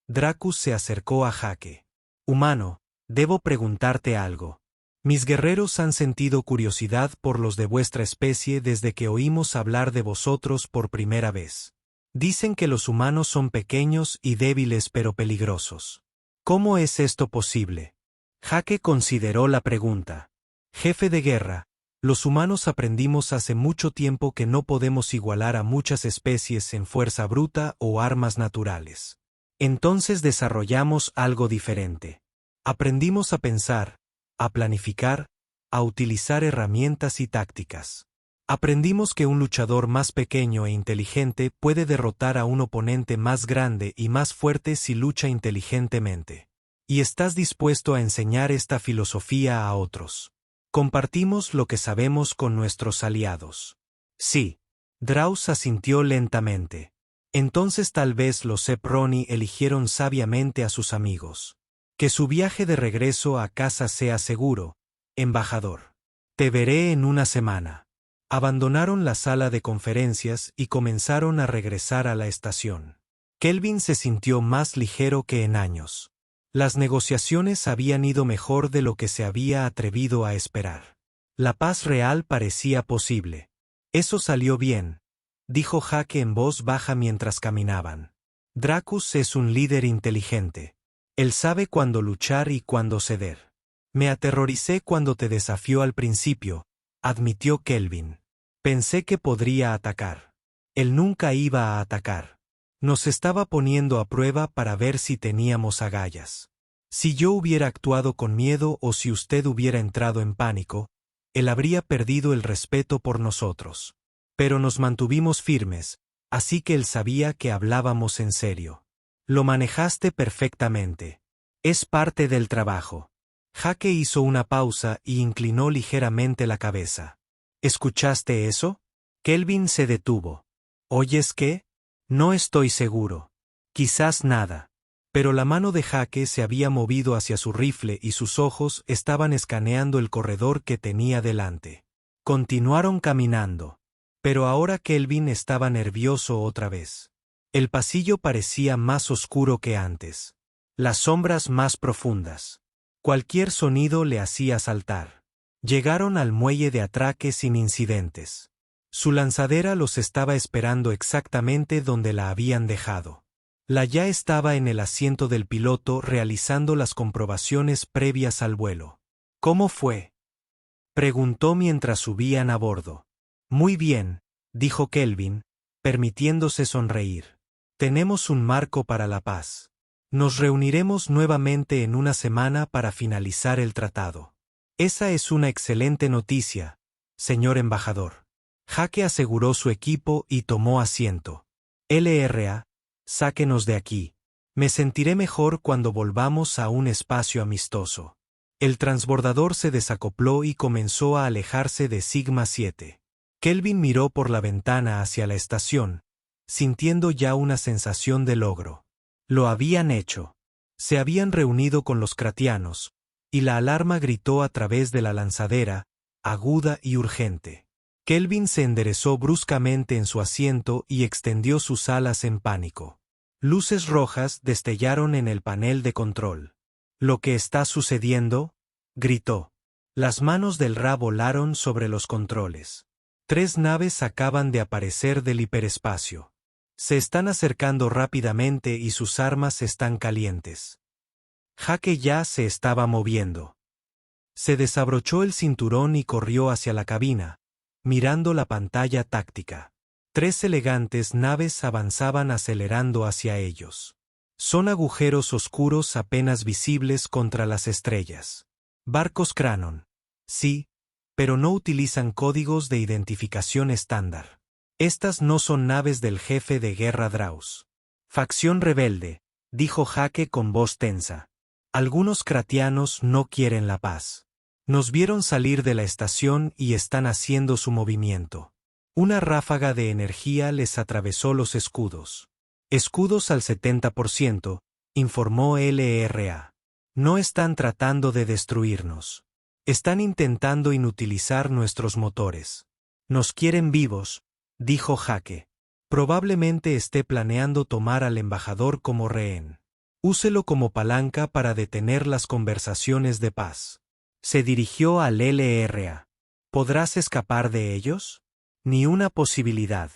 Dracus se acercó a Jake. Humano, debo preguntarte algo. Mis guerreros han sentido curiosidad por los de vuestra especie desde que oímos hablar de vosotros por primera vez. Dicen que los humanos son pequeños y débiles pero peligrosos. ¿Cómo es esto posible? Jake consideró la pregunta. Jefe de guerra, los humanos aprendimos hace mucho tiempo que no podemos igualar a muchas especies en fuerza bruta o armas naturales. Entonces desarrollamos algo diferente. Aprendimos a pensar, a planificar, a utilizar herramientas y tácticas. Aprendimos que un luchador más pequeño e inteligente puede derrotar a un oponente más grande y más fuerte si lucha inteligentemente. Y estás dispuesto a enseñar esta filosofía a otros. Compartimos lo que sabemos con nuestros aliados. Sí. Draus asintió lentamente. Entonces tal vez los Seproni eligieron sabiamente a sus amigos. Que su viaje de regreso a casa sea seguro, embajador. Te veré en una semana. Abandonaron la sala de conferencias y comenzaron a regresar a la estación. Kelvin se sintió más ligero que en años. Las negociaciones habían ido mejor de lo que se había atrevido a esperar. La paz real parecía posible. Eso salió bien, dijo Jake en voz baja mientras caminaban. Dracus es un líder inteligente. Él sabe cuándo luchar y cuándo ceder. Me aterroricé cuando te desafió al principio, admitió Kelvin. Pensé que podría atacar. Él nunca iba a atacar. Nos estaba poniendo a prueba para ver si teníamos agallas. Si yo hubiera actuado con miedo o si usted hubiera entrado en pánico, él habría perdido el respeto por nosotros. Pero nos mantuvimos firmes, así que él sabía que hablábamos en serio. Lo manejaste perfectamente. Es parte del trabajo. Jake hizo una pausa y inclinó ligeramente la cabeza. ¿Escuchaste eso? Kelvin se detuvo. ¿Oyes qué? No estoy seguro. Quizás nada. Pero la mano de Jake se había movido hacia su rifle y sus ojos estaban escaneando el corredor que tenía delante. Continuaron caminando. Pero ahora Kelvin estaba nervioso otra vez. El pasillo parecía más oscuro que antes. Las sombras más profundas. Cualquier sonido le hacía saltar. Llegaron al muelle de atraque sin incidentes. Su lanzadera los estaba esperando exactamente donde la habían dejado. La ya estaba en el asiento del piloto realizando las comprobaciones previas al vuelo. ¿Cómo fue? Preguntó mientras subían a bordo. Muy bien, dijo Kelvin, permitiéndose sonreír. Tenemos un marco para la paz. Nos reuniremos nuevamente en una semana para finalizar el tratado. Esa es una excelente noticia, señor embajador. Jake aseguró su equipo y tomó asiento. LRA, sáquenos de aquí. Me sentiré mejor cuando volvamos a un espacio amistoso. El transbordador se desacopló y comenzó a alejarse de Sigma 7. Kelvin miró por la ventana hacia la estación, sintiendo ya una sensación de logro. Lo habían hecho. Se habían reunido con los cratianos, y la alarma gritó a través de la lanzadera, aguda y urgente. Kelvin se enderezó bruscamente en su asiento y extendió sus alas en pánico. Luces rojas destellaron en el panel de control. «¿Lo que está sucediendo?», gritó. Las manos del Ra volaron sobre los controles. 3 naves acaban de aparecer del hiperespacio. Se están acercando rápidamente y sus armas están calientes. Jake ya se estaba moviendo. Se desabrochó el cinturón y corrió hacia la cabina, mirando la pantalla táctica. 3 elegantes naves avanzaban acelerando hacia ellos. Son agujeros oscuros apenas visibles contra las estrellas. Barcos Cranon. Sí, pero no utilizan códigos de identificación estándar. Estas no son naves del jefe de guerra Draus. Facción rebelde, dijo Jake con voz tensa. Algunos cratianos no quieren la paz. Nos vieron salir de la estación y están haciendo su movimiento. Una ráfaga de energía les atravesó los escudos. Escudos al 70%, informó LRA. No están tratando de destruirnos. Están intentando inutilizar nuestros motores. Nos quieren vivos, dijo Jake. Probablemente esté planeando tomar al embajador como rehén. Úselo como palanca para detener las conversaciones de paz. Se dirigió al LRA. ¿Podrás escapar de ellos? Ni una posibilidad.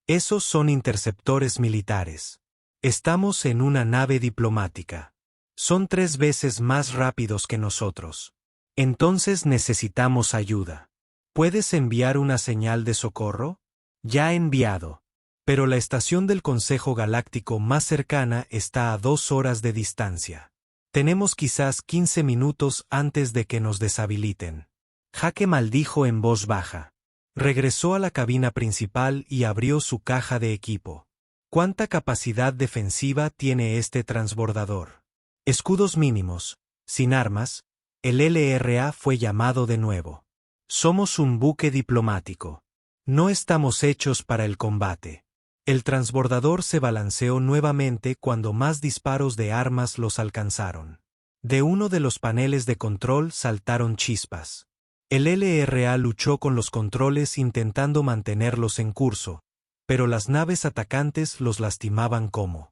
Esos son interceptores militares. Estamos en una nave diplomática. Son 3 veces más rápidos que nosotros. Entonces necesitamos ayuda. ¿Puedes enviar una señal de socorro? Ya enviado. Pero la estación del Consejo Galáctico más cercana está a 2 horas de distancia. Tenemos quizás 15 minutos antes de que nos deshabiliten. Jake maldijo en voz baja. Regresó a la cabina principal y abrió su caja de equipo. ¿Cuánta capacidad defensiva tiene este transbordador? Escudos mínimos, sin armas. El LRA fue llamado de nuevo. Somos un buque diplomático. No estamos hechos para el combate. El transbordador se balanceó nuevamente cuando más disparos de armas los alcanzaron. De uno de los paneles de control saltaron chispas. El LRA luchó con los controles intentando mantenerlos en curso, pero las naves atacantes los lastimaban como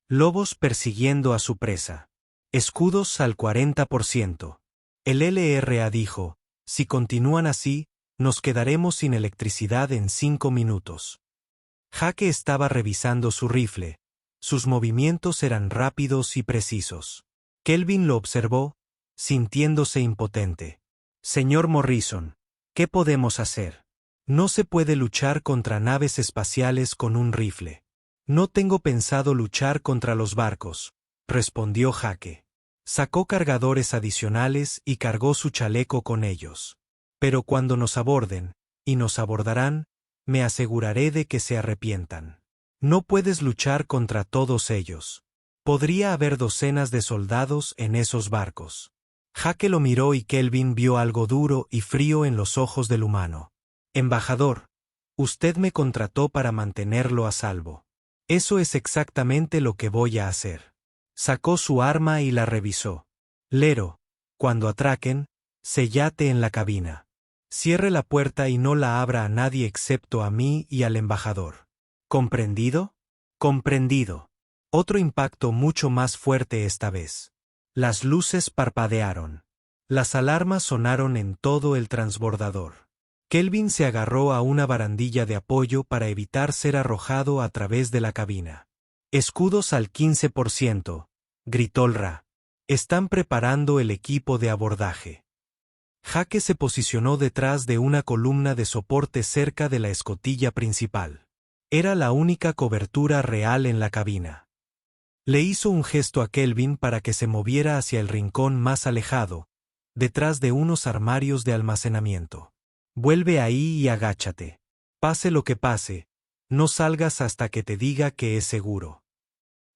lobos persiguiendo a su presa. Escudos al 40%. El LRA dijo, si continúan así, nos quedaremos sin electricidad en 5 minutos. Jake estaba revisando su rifle. Sus movimientos eran rápidos y precisos. Kelvin lo observó, sintiéndose impotente. Señor Morrison, ¿qué podemos hacer? No se puede luchar contra naves espaciales con un rifle. No tengo pensado luchar contra los barcos, respondió Jake. Sacó cargadores adicionales y cargó su chaleco con ellos. Pero cuando nos aborden, y nos abordarán, me aseguraré de que se arrepientan. No puedes luchar contra todos ellos. Podría haber docenas de soldados en esos barcos. Jake lo miró y Kelvin vio algo duro y frío en los ojos del humano. Embajador, usted me contrató para mantenerlo a salvo. Eso es exactamente lo que voy a hacer. Sacó su arma y la revisó. Lero, cuando atraquen, séllate en la cabina. Cierre la puerta y no la abra a nadie excepto a mí y al embajador. ¿Comprendido? Comprendido. Otro impacto mucho más fuerte esta vez. Las luces parpadearon. Las alarmas sonaron en todo el transbordador. Kelvin se agarró a una barandilla de apoyo para evitar ser arrojado a través de la cabina. Escudos al 15%, gritó el Ra. Están preparando el equipo de abordaje. Jake se posicionó detrás de una columna de soporte cerca de la escotilla principal. Era la única cobertura real en la cabina. Le hizo un gesto a Kelvin para que se moviera hacia el rincón más alejado, detrás de unos armarios de almacenamiento. Vuelve ahí y agáchate. Pase lo que pase, no salgas hasta que te diga que es seguro.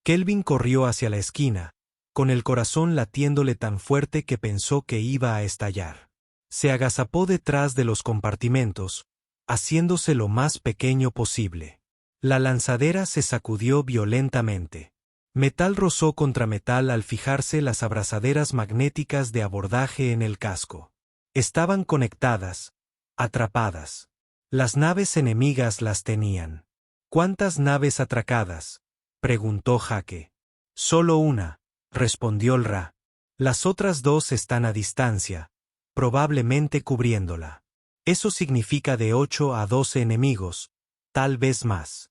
Kelvin corrió hacia la esquina, con el corazón latiéndole tan fuerte que pensó que iba a estallar. Se agazapó detrás de los compartimentos, haciéndose lo más pequeño posible. La lanzadera se sacudió violentamente. Metal rozó contra metal al fijarse las abrazaderas magnéticas de abordaje en el casco. Estaban conectadas, atrapadas. Las naves enemigas las tenían. ¿Cuántas naves atracadas?, preguntó Jake. Solo una, respondió el Ra. Las otras dos están a distancia, probablemente cubriéndola. Eso significa de 8 a 12 enemigos, tal vez más.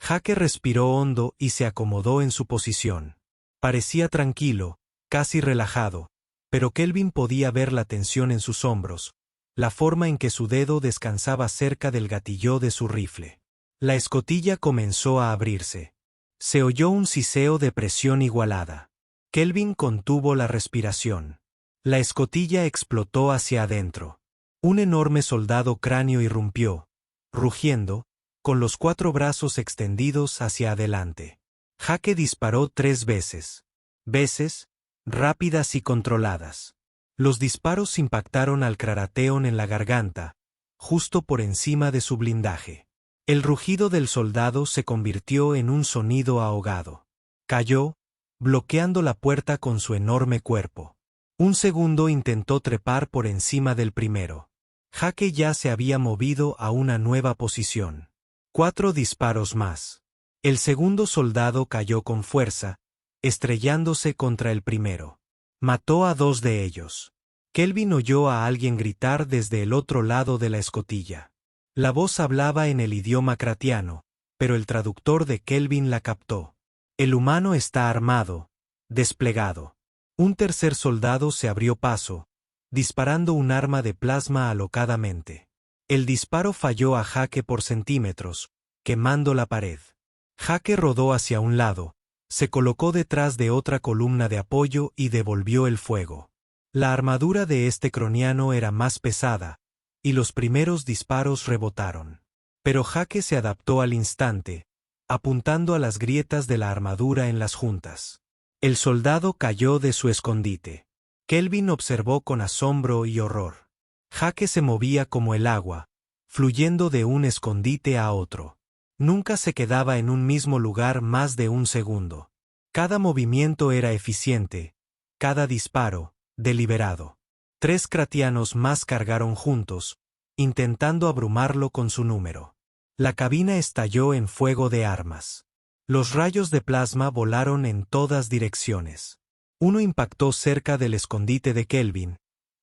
Jake respiró hondo y se acomodó en su posición. Parecía tranquilo, casi relajado, pero Kelvin podía ver la tensión en sus hombros, la forma en que su dedo descansaba cerca del gatillo de su rifle. La escotilla comenzó a abrirse. Se oyó un siseo de presión igualada. Kelvin contuvo la respiración. La escotilla explotó hacia adentro. Un enorme soldado cráneo irrumpió, rugiendo, con los 4 brazos extendidos hacia adelante. Jake disparó 3 veces. Veces, rápidas y controladas. Los disparos impactaron al Krarateon en la garganta, justo por encima de su blindaje. El rugido del soldado se convirtió en un sonido ahogado. Cayó, bloqueando la puerta con su enorme cuerpo. Un segundo intentó trepar por encima del primero. Jake ya se había movido a una nueva posición. 4 disparos más. El segundo soldado cayó con fuerza, estrellándose contra el primero. Mató a 2 de ellos. Kelvin oyó a alguien gritar desde el otro lado de la escotilla. La voz hablaba en el idioma kratiano, pero el traductor de Kelvin la captó. El humano está armado, desplegado. Un tercer soldado se abrió paso, disparando un arma de plasma alocadamente. El disparo falló a Jake por centímetros, quemando la pared. Jake rodó hacia un lado, se colocó detrás de otra columna de apoyo y devolvió el fuego. La armadura de este croniano era más pesada, y los primeros disparos rebotaron. Pero Jake se adaptó al instante, apuntando a las grietas de la armadura en las juntas. El soldado cayó de su escondite. Kelvin observó con asombro y horror. Jake se movía como el agua, fluyendo de un escondite a otro. Nunca se quedaba en un mismo lugar más de un segundo. Cada movimiento era eficiente, cada disparo, deliberado. 3 kratianos más cargaron juntos, intentando abrumarlo con su número. La cabina estalló en fuego de armas. Los rayos de plasma volaron en todas direcciones. Uno impactó cerca del escondite de Kelvin,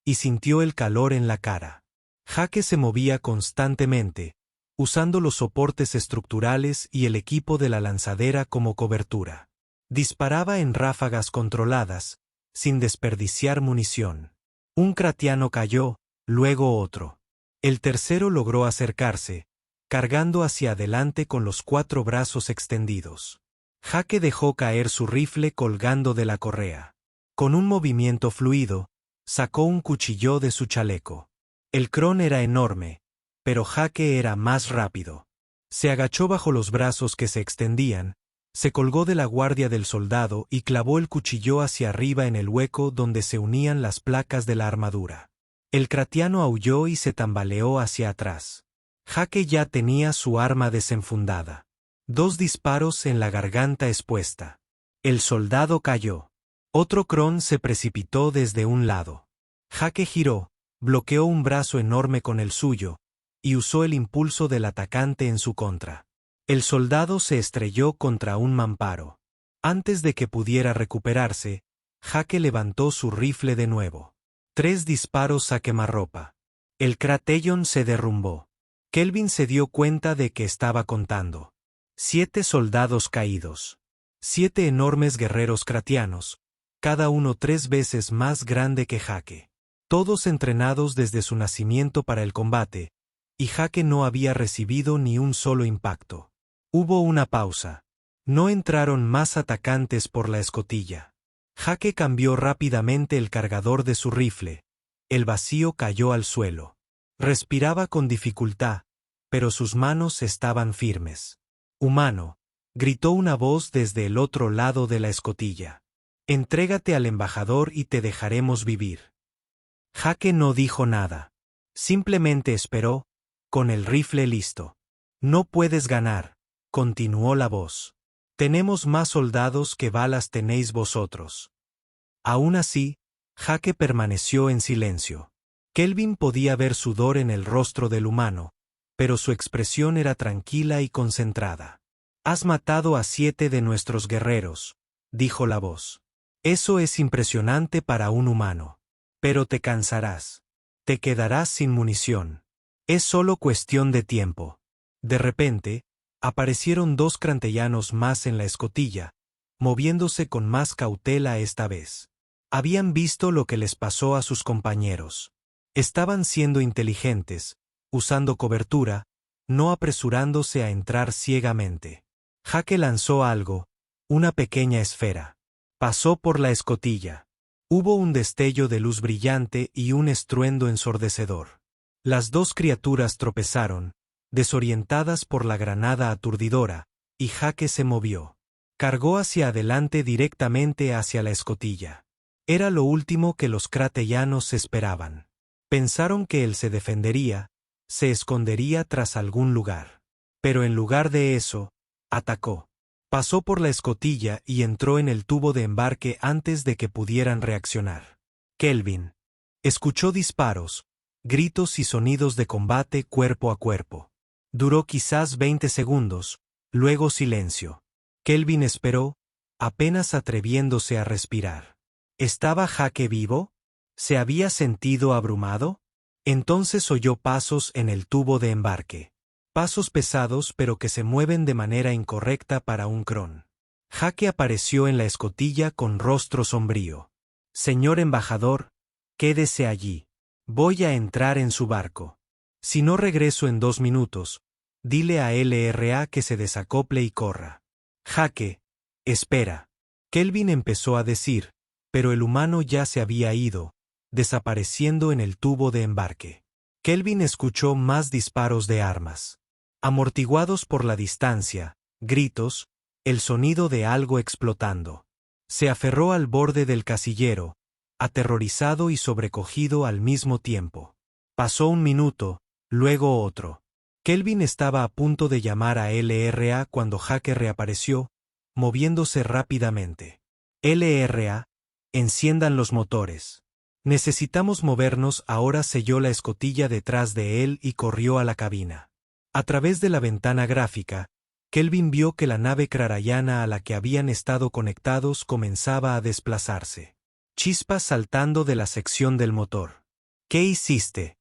y sintió el calor en la cara. Jake se movía constantemente, usando los soportes estructurales y el equipo de la lanzadera como cobertura. Disparaba en ráfagas controladas, sin desperdiciar munición. Un kratiano cayó, luego otro. El tercero logró acercarse, cargando hacia adelante con los 4 brazos extendidos. Jake dejó caer su rifle colgando de la correa. Con un movimiento fluido, sacó un cuchillo de su chaleco. El cron era enorme, pero Jake era más rápido. Se agachó bajo los brazos que se extendían, se colgó de la guardia del soldado y clavó el cuchillo hacia arriba en el hueco donde se unían las placas de la armadura. El kratiano aulló y se tambaleó hacia atrás. Jake ya tenía su arma desenfundada. 2 disparos en la garganta expuesta. El soldado cayó. Otro cron se precipitó desde un lado. Jake giró, bloqueó un brazo enorme con el suyo, y usó el impulso del atacante en su contra. El soldado se estrelló contra un mamparo. Antes de que pudiera recuperarse, Jake levantó su rifle de nuevo. 3 disparos a quemarropa. El Krataeon se derrumbó. Kelvin se dio cuenta de que estaba contando. 7 soldados caídos. 7 enormes guerreros kratianos, cada uno 3 veces más grande que Jake. Todos entrenados desde su nacimiento para el combate, y Jake no había recibido ni un solo impacto. Hubo una pausa. No entraron más atacantes por la escotilla. Jake cambió rápidamente el cargador de su rifle. El vacío cayó al suelo. Respiraba con dificultad, pero sus manos estaban firmes. «Humano», gritó una voz desde el otro lado de la escotilla. «Entrégate al embajador y te dejaremos vivir». Jake no dijo nada. Simplemente esperó, con el rifle listo. «No puedes ganar», continuó la voz. «Tenemos más soldados que balas tenéis vosotros». Aún así, Jake permaneció en silencio. Kelvin podía ver sudor en el rostro del humano, pero su expresión era tranquila y concentrada. «Has matado a 7 de nuestros guerreros», dijo la voz. «Eso es impresionante para un humano. Pero te cansarás. Te quedarás sin munición. Es solo cuestión de tiempo». De repente, aparecieron 2 crantellanos más en la escotilla, moviéndose con más cautela esta vez. Habían visto lo que les pasó a sus compañeros. Estaban siendo inteligentes, usando cobertura, no apresurándose a entrar ciegamente. Jake lanzó algo, una pequeña esfera. Pasó por la escotilla. Hubo un destello de luz brillante y un estruendo ensordecedor. Las 2 criaturas tropezaron, desorientadas por la granada aturdidora, y Jake se movió. Cargó hacia adelante directamente hacia la escotilla. Era lo último que los cratellanos esperaban. Pensaron que él se defendería, se escondería tras algún lugar. Pero en lugar de eso, atacó. Pasó por la escotilla y entró en el tubo de embarque antes de que pudieran reaccionar. Kelvin escuchó disparos, gritos y sonidos de combate cuerpo a cuerpo. Duró quizás 20 segundos, luego silencio. Kelvin esperó, apenas atreviéndose a respirar. ¿Estaba Jake vivo? ¿Se había sentido abrumado? Entonces oyó pasos en el tubo de embarque. Pasos pesados pero que se mueven de manera incorrecta para un cron. Jake apareció en la escotilla con rostro sombrío. «Señor embajador, quédese allí. Voy a entrar en su barco. Si no regreso en 2 minutos, dile a LRA que se desacople y corra». «Jake, espera», Kelvin empezó a decir, pero el humano ya se había ido, desapareciendo en el tubo de embarque. Kelvin escuchó más disparos de armas. Amortiguados por la distancia, gritos, el sonido de algo explotando. Se aferró al borde del casillero, aterrorizado y sobrecogido al mismo tiempo. Pasó un minuto, luego otro. Kelvin estaba a punto de llamar a LRA cuando Jake reapareció, moviéndose rápidamente. «LRA, enciendan los motores. Necesitamos movernos ahora», selló la escotilla detrás de él y corrió a la cabina. A través de la ventana gráfica, Kelvin vio que la nave crarayana a la que habían estado conectados comenzaba a desplazarse. Chispas saltando de la sección del motor. «¿Qué hiciste?».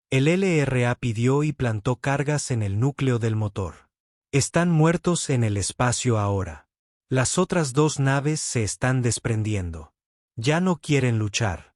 El LRA pidió y plantó cargas en el núcleo del motor. «Están muertos en el espacio ahora. Las otras 2 naves se están desprendiendo. Ya no quieren luchar».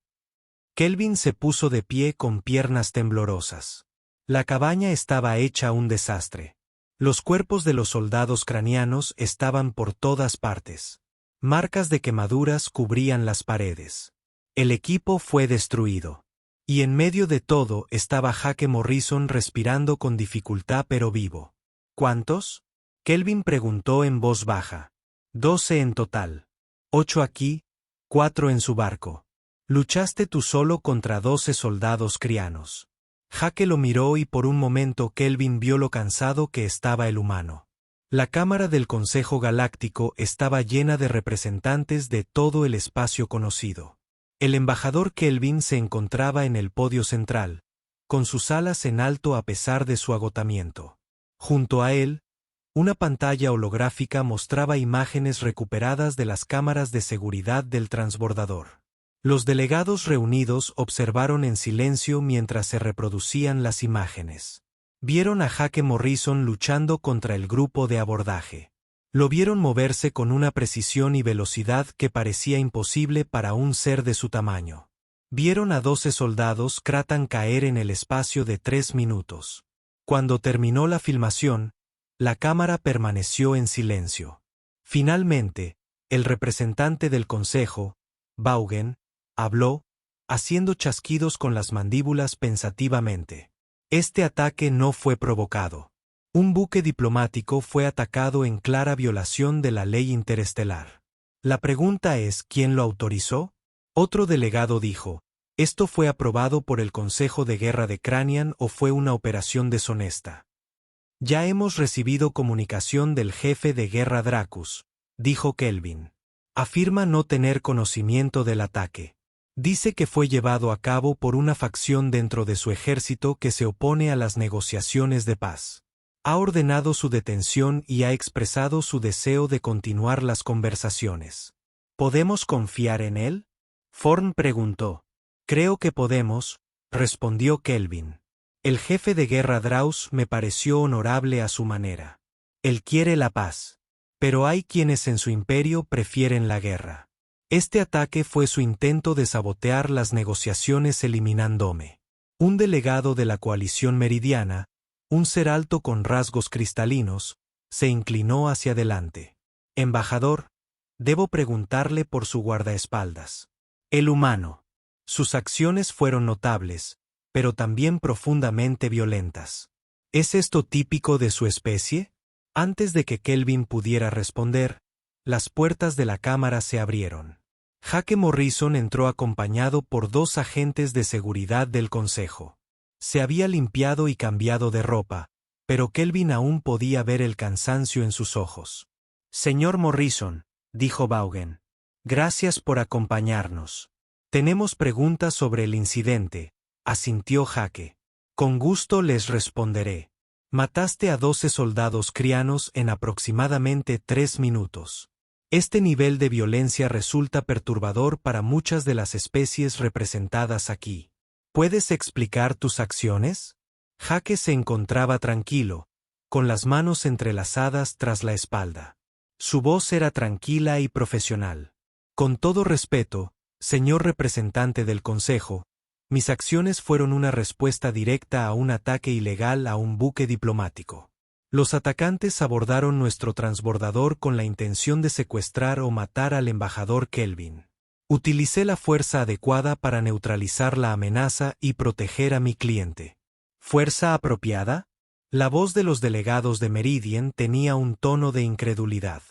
Kelvin se puso de pie con piernas temblorosas. La cabaña estaba hecha un desastre. Los cuerpos de los soldados cranianos estaban por todas partes. Marcas de quemaduras cubrían las paredes. El equipo fue destruido. Y en medio de todo estaba Jake Morrison respirando con dificultad pero vivo. «¿Cuántos?», Kelvin preguntó en voz baja. «12 en total. 8 aquí, 4 en su barco. Luchaste tú solo contra 12 soldados crianos». Jake lo miró y por un momento Kelvin vio lo cansado que estaba el humano. La cámara del Consejo Galáctico estaba llena de representantes de todo el espacio conocido. El embajador Kelvin se encontraba en el podio central, con sus alas en alto a pesar de su agotamiento. Junto a él, una pantalla holográfica mostraba imágenes recuperadas de las cámaras de seguridad del transbordador. Los delegados reunidos observaron en silencio mientras se reproducían las imágenes. Vieron a Jake Morrison luchando contra el grupo de abordaje. Lo vieron moverse con una precisión y velocidad que parecía imposible para un ser de su tamaño. Vieron a 12 soldados Kratan caer en el espacio de 3 minutos. Cuando terminó la filmación, la cámara permaneció en silencio. Finalmente, el representante del Consejo, Vaughan, habló, haciendo chasquidos con las mandíbulas pensativamente. «Este ataque no fue provocado. Un buque diplomático fue atacado en clara violación de la ley interestelar. La pregunta es, ¿quién lo autorizó?». Otro delegado dijo, «Esto fue aprobado por el Consejo de Guerra de Cranian o fue una operación deshonesta». «Ya hemos recibido comunicación del jefe de guerra Dracus», dijo Kelvin. «Afirma no tener conocimiento del ataque. Dice que fue llevado a cabo por una facción dentro de su ejército que se opone a las negociaciones de paz. Ha ordenado su detención y ha expresado su deseo de continuar las conversaciones. ¿Podemos confiar en él?, Forn preguntó. Creo que podemos, respondió Kelvin. El jefe de guerra Draus me pareció honorable a su manera. Él quiere la paz. Pero hay quienes en su imperio prefieren la guerra. Este ataque fue su intento de sabotear las negociaciones eliminándome. Un delegado de la coalición meridiana, un ser alto con rasgos cristalinos, se inclinó hacia adelante. Embajador, debo preguntarle por su guardaespaldas. El humano. Sus acciones fueron notables, pero también profundamente violentas. ¿Es esto típico de su especie? Antes de que Kelvin pudiera responder, las puertas de la cámara se abrieron. Jake Morrison entró acompañado por 2 agentes de seguridad del Consejo. Se había limpiado y cambiado de ropa, pero Kelvin aún podía ver el cansancio en sus ojos. Señor Morrison, dijo Vaughan, gracias por acompañarnos. Tenemos preguntas sobre el incidente, asintió Jake. Con gusto les responderé. Mataste a 12 soldados crianos en aproximadamente 3 minutos. Este nivel de violencia resulta perturbador para muchas de las especies representadas aquí. ¿Puedes explicar tus acciones? Jake se encontraba tranquilo, con las manos entrelazadas tras la espalda. Su voz era tranquila y profesional. Con todo respeto, señor representante del Consejo, mis acciones fueron una respuesta directa a un ataque ilegal a un buque diplomático. Los atacantes abordaron nuestro transbordador con la intención de secuestrar o matar al embajador Kelvin. Utilicé la fuerza adecuada para neutralizar la amenaza y proteger a mi cliente. ¿Fuerza apropiada? La voz de los delegados de Meridian tenía un tono de incredulidad.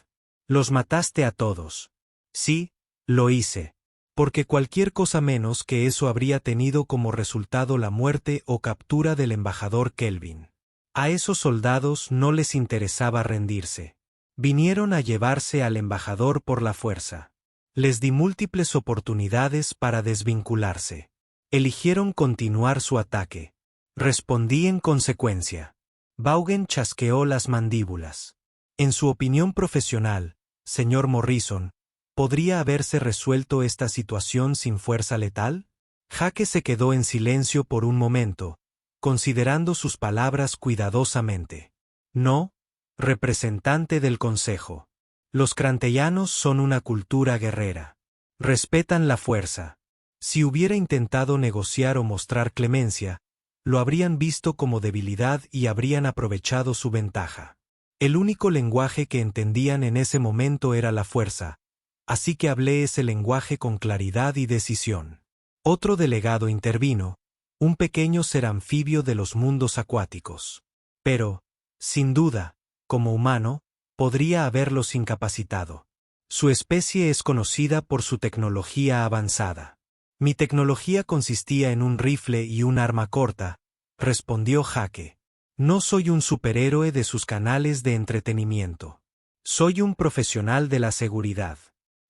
¿Los mataste a todos? Sí, lo hice. Porque cualquier cosa menos que eso habría tenido como resultado la muerte o captura del embajador Kelvin. A esos soldados no les interesaba rendirse. Vinieron a llevarse al embajador por la fuerza. Les di múltiples oportunidades para desvincularse. Eligieron continuar su ataque. Respondí en consecuencia. Vaughan chasqueó las mandíbulas. En su opinión profesional, señor Morrison, ¿podría haberse resuelto esta situación sin fuerza letal? Jake se quedó en silencio por un momento, considerando sus palabras cuidadosamente. No, representante del Consejo. Los crantellanos son una cultura guerrera. Respetan la fuerza. Si hubiera intentado negociar o mostrar clemencia, lo habrían visto como debilidad y habrían aprovechado su ventaja. El único lenguaje que entendían en ese momento era la fuerza, así que hablé ese lenguaje con claridad y decisión. Otro delegado intervino, un pequeño ser anfibio de los mundos acuáticos. Pero, sin duda, como humano, podría haberlos incapacitado. Su especie es conocida por su tecnología avanzada. Mi tecnología consistía en un rifle y un arma corta, respondió Jake. No soy un superhéroe de sus canales de entretenimiento. Soy un profesional de la seguridad.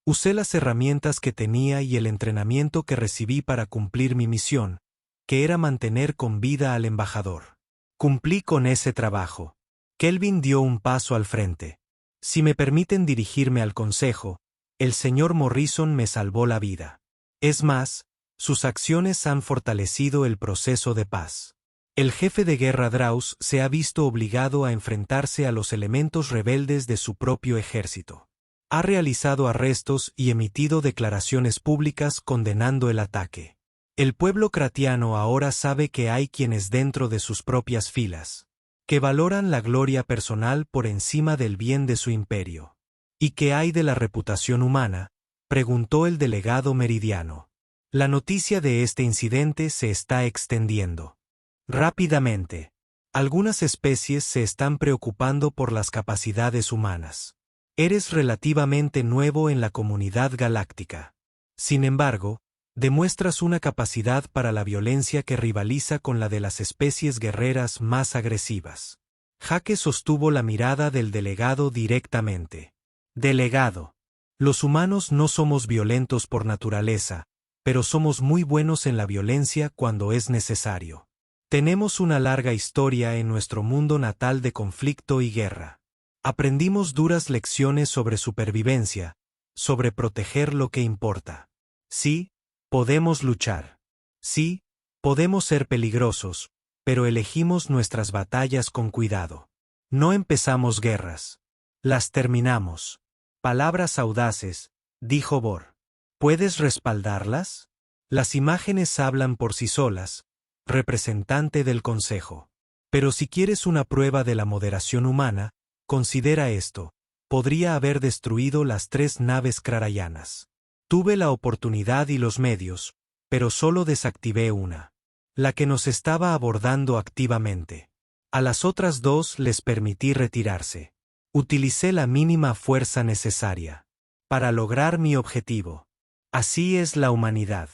Usé las herramientas que tenía y el entrenamiento que recibí para cumplir mi misión, que era mantener con vida al embajador. Cumplí con ese trabajo. Kelvin dio un paso al frente. Si me permiten dirigirme al consejo, el señor Morrison me salvó la vida. Es más, sus acciones han fortalecido el proceso de paz. El jefe de guerra Draus se ha visto obligado a enfrentarse a los elementos rebeldes de su propio ejército. Ha realizado arrestos y emitido declaraciones públicas condenando el ataque. El pueblo cratiano ahora sabe que hay quienes dentro de sus propias filas, que valoran la gloria personal por encima del bien de su imperio. ¿Y qué hay de la reputación humana?, preguntó el delegado meridiano. La noticia de este incidente se está extendiendo rápidamente. Algunas especies se están preocupando por las capacidades humanas. Eres relativamente nuevo en la comunidad galáctica. Sin embargo, demuestras una capacidad para la violencia que rivaliza con la de las especies guerreras más agresivas. Jake sostuvo la mirada del delegado directamente. Delegado. Los humanos no somos violentos por naturaleza, pero somos muy buenos en la violencia cuando es necesario. Tenemos una larga historia en nuestro mundo natal de conflicto y guerra. Aprendimos duras lecciones sobre supervivencia, sobre proteger lo que importa. Sí, podemos luchar. Sí, podemos ser peligrosos, pero elegimos nuestras batallas con cuidado. No empezamos guerras. Las terminamos. Palabras audaces, dijo Bor. ¿Puedes respaldarlas? Las imágenes hablan por sí solas, representante del Consejo. Pero si quieres una prueba de la moderación humana, considera esto. Podría haber destruido las 3 naves crarayanas. Tuve la oportunidad y los medios, pero solo desactivé una. La que nos estaba abordando activamente. A las otras 2 les permití retirarse. Utilicé la mínima fuerza necesaria para lograr mi objetivo. Así es la humanidad.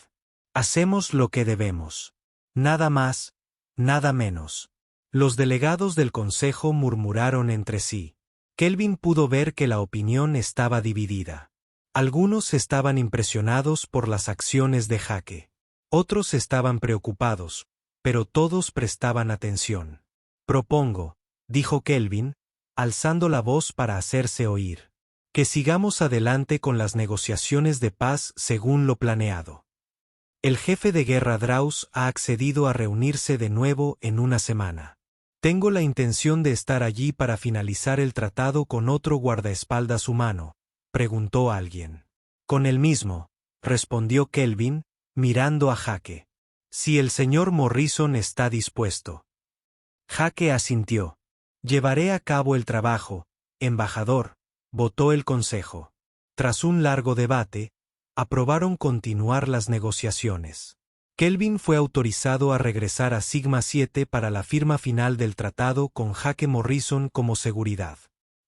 Hacemos lo que debemos. Nada más, nada menos. Los delegados del consejo murmuraron entre sí. Kelvin pudo ver que la opinión estaba dividida. Algunos estaban impresionados por las acciones de Jake. Otros estaban preocupados, pero todos prestaban atención. Propongo, dijo Kelvin, alzando la voz para hacerse oír, que sigamos adelante con las negociaciones de paz según lo planeado. El jefe de guerra Draus ha accedido a reunirse de nuevo en una semana. Tengo la intención de estar allí para finalizar el tratado con otro guardaespaldas humano, preguntó alguien. Con el mismo, respondió Kelvin, mirando a Jake. Si el señor Morrison está dispuesto. Jake asintió. Llevaré a cabo el trabajo, embajador, votó el consejo. Tras un largo debate, aprobaron continuar las negociaciones. Kelvin fue autorizado a regresar a Sigma 7 para la firma final del tratado con Jake Morrison como seguridad.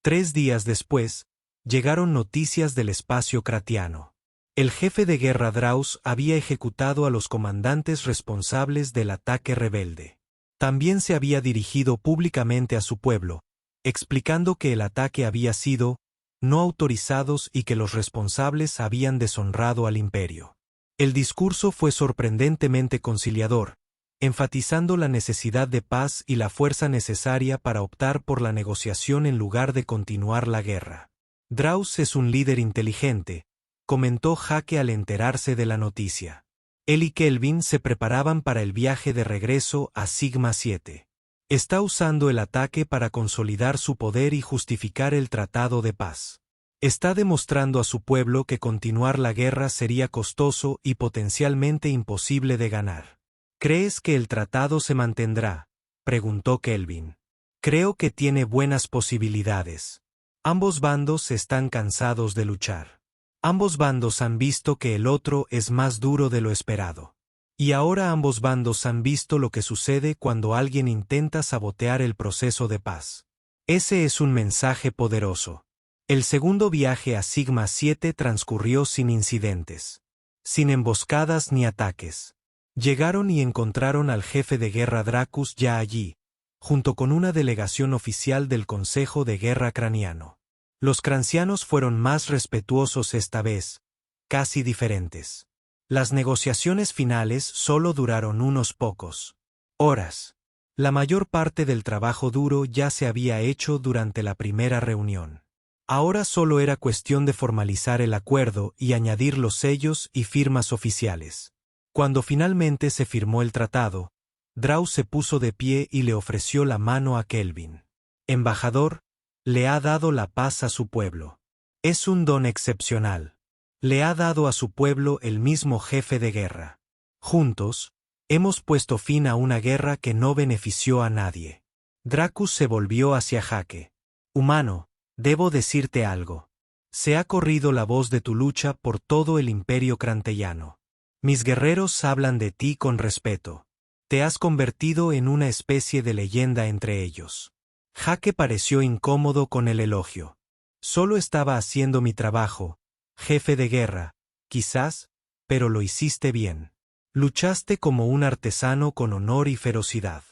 3 días después, llegaron noticias del espacio cratiano. El jefe de guerra Draus había ejecutado a los comandantes responsables del ataque rebelde. También se había dirigido públicamente a su pueblo, explicando que el ataque había sido no autorizados y que los responsables habían deshonrado al imperio. El discurso fue sorprendentemente conciliador, enfatizando la necesidad de paz y la fuerza necesaria para optar por la negociación en lugar de continuar la guerra. Draus es un líder inteligente, comentó Jake al enterarse de la noticia. Él y Kelvin se preparaban para el viaje de regreso a Sigma 7. Está usando el ataque para consolidar su poder y justificar el tratado de paz. Está demostrando a su pueblo que continuar la guerra sería costoso y potencialmente imposible de ganar. ¿Crees que el tratado se mantendrá?, preguntó Kelvin. Creo que tiene buenas posibilidades. Ambos bandos están cansados de luchar. Ambos bandos han visto que el otro es más duro de lo esperado. Y ahora ambos bandos han visto lo que sucede cuando alguien intenta sabotear el proceso de paz. Ese es un mensaje poderoso. El segundo viaje a Sigma 7 transcurrió sin incidentes. Sin emboscadas ni ataques. Llegaron y encontraron al jefe de guerra Dracus ya allí, junto con una delegación oficial del Consejo de Guerra Craniano. Los crancianos fueron más respetuosos esta vez, casi diferentes. Las negociaciones finales solo duraron unos pocos horas. La mayor parte del trabajo duro ya se había hecho durante la primera reunión. Ahora solo era cuestión de formalizar el acuerdo y añadir los sellos y firmas oficiales. Cuando finalmente se firmó el tratado, Draus se puso de pie y le ofreció la mano a Kelvin. Embajador, le ha dado la paz a su pueblo. Es un don excepcional. Le ha dado a su pueblo el mismo jefe de guerra. Juntos, hemos puesto fin a una guerra que no benefició a nadie. Dracus se volvió hacia Jake. Humano, debo decirte algo. Se ha corrido la voz de tu lucha por todo el imperio crantellano. Mis guerreros hablan de ti con respeto. Te has convertido en una especie de leyenda entre ellos. Jake pareció incómodo con el elogio. Solo estaba haciendo mi trabajo, jefe de guerra, quizás, pero lo hiciste bien. Luchaste como un artesano con honor y ferocidad.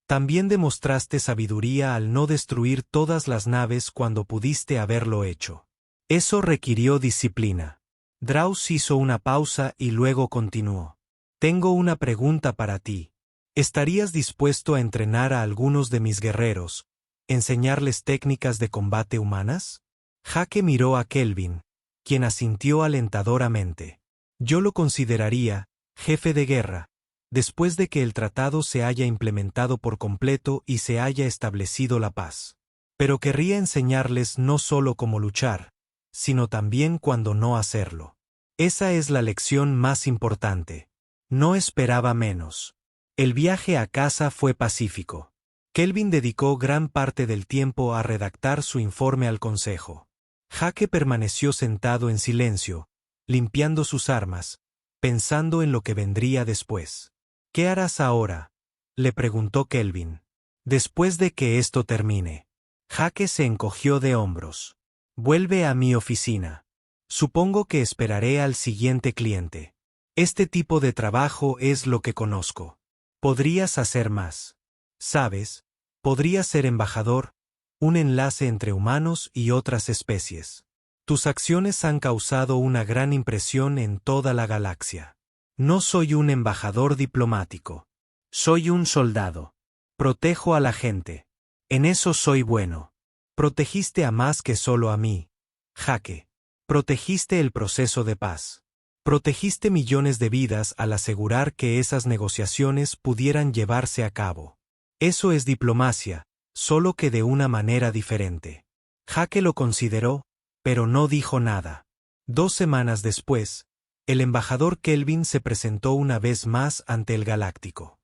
También demostraste sabiduría al no destruir todas las naves cuando pudiste haberlo hecho. Eso requirió disciplina. Drauz hizo una pausa y luego continuó. Tengo una pregunta para ti. ¿Estarías dispuesto a entrenar a algunos de mis guerreros, enseñarles técnicas de combate humanas? Jake miró a Kelvin, quien asintió alentadoramente. Yo lo consideraría, jefe de guerra, después de que el tratado se haya implementado por completo y se haya establecido la paz. Pero querría enseñarles no solo cómo luchar, sino también cuándo no hacerlo. Esa es la lección más importante. No esperaba menos. El viaje a casa fue pacífico. Kelvin dedicó gran parte del tiempo a redactar su informe al consejo. Jake permaneció sentado en silencio, limpiando sus armas, pensando en lo que vendría después. ¿Qué harás ahora?, le preguntó Kelvin. Después de que esto termine. Jake se encogió de hombros. Vuelve a mi oficina. Supongo que esperaré al siguiente cliente. Este tipo de trabajo es lo que conozco. Podrías hacer más. ¿Sabes? Podrías ser embajador, un enlace entre humanos y otras especies. Tus acciones han causado una gran impresión en toda la galaxia. No soy un embajador diplomático. Soy un soldado. Protejo a la gente. En eso soy bueno. Protegiste a más que solo a mí, Jake. Protegiste el proceso de paz. Protegiste millones de vidas al asegurar que esas negociaciones pudieran llevarse a cabo. Eso es diplomacia, solo que de una manera diferente. Jake lo consideró, pero no dijo nada. 2 semanas después, el embajador Kelvin se presentó una vez más ante el Galáctico.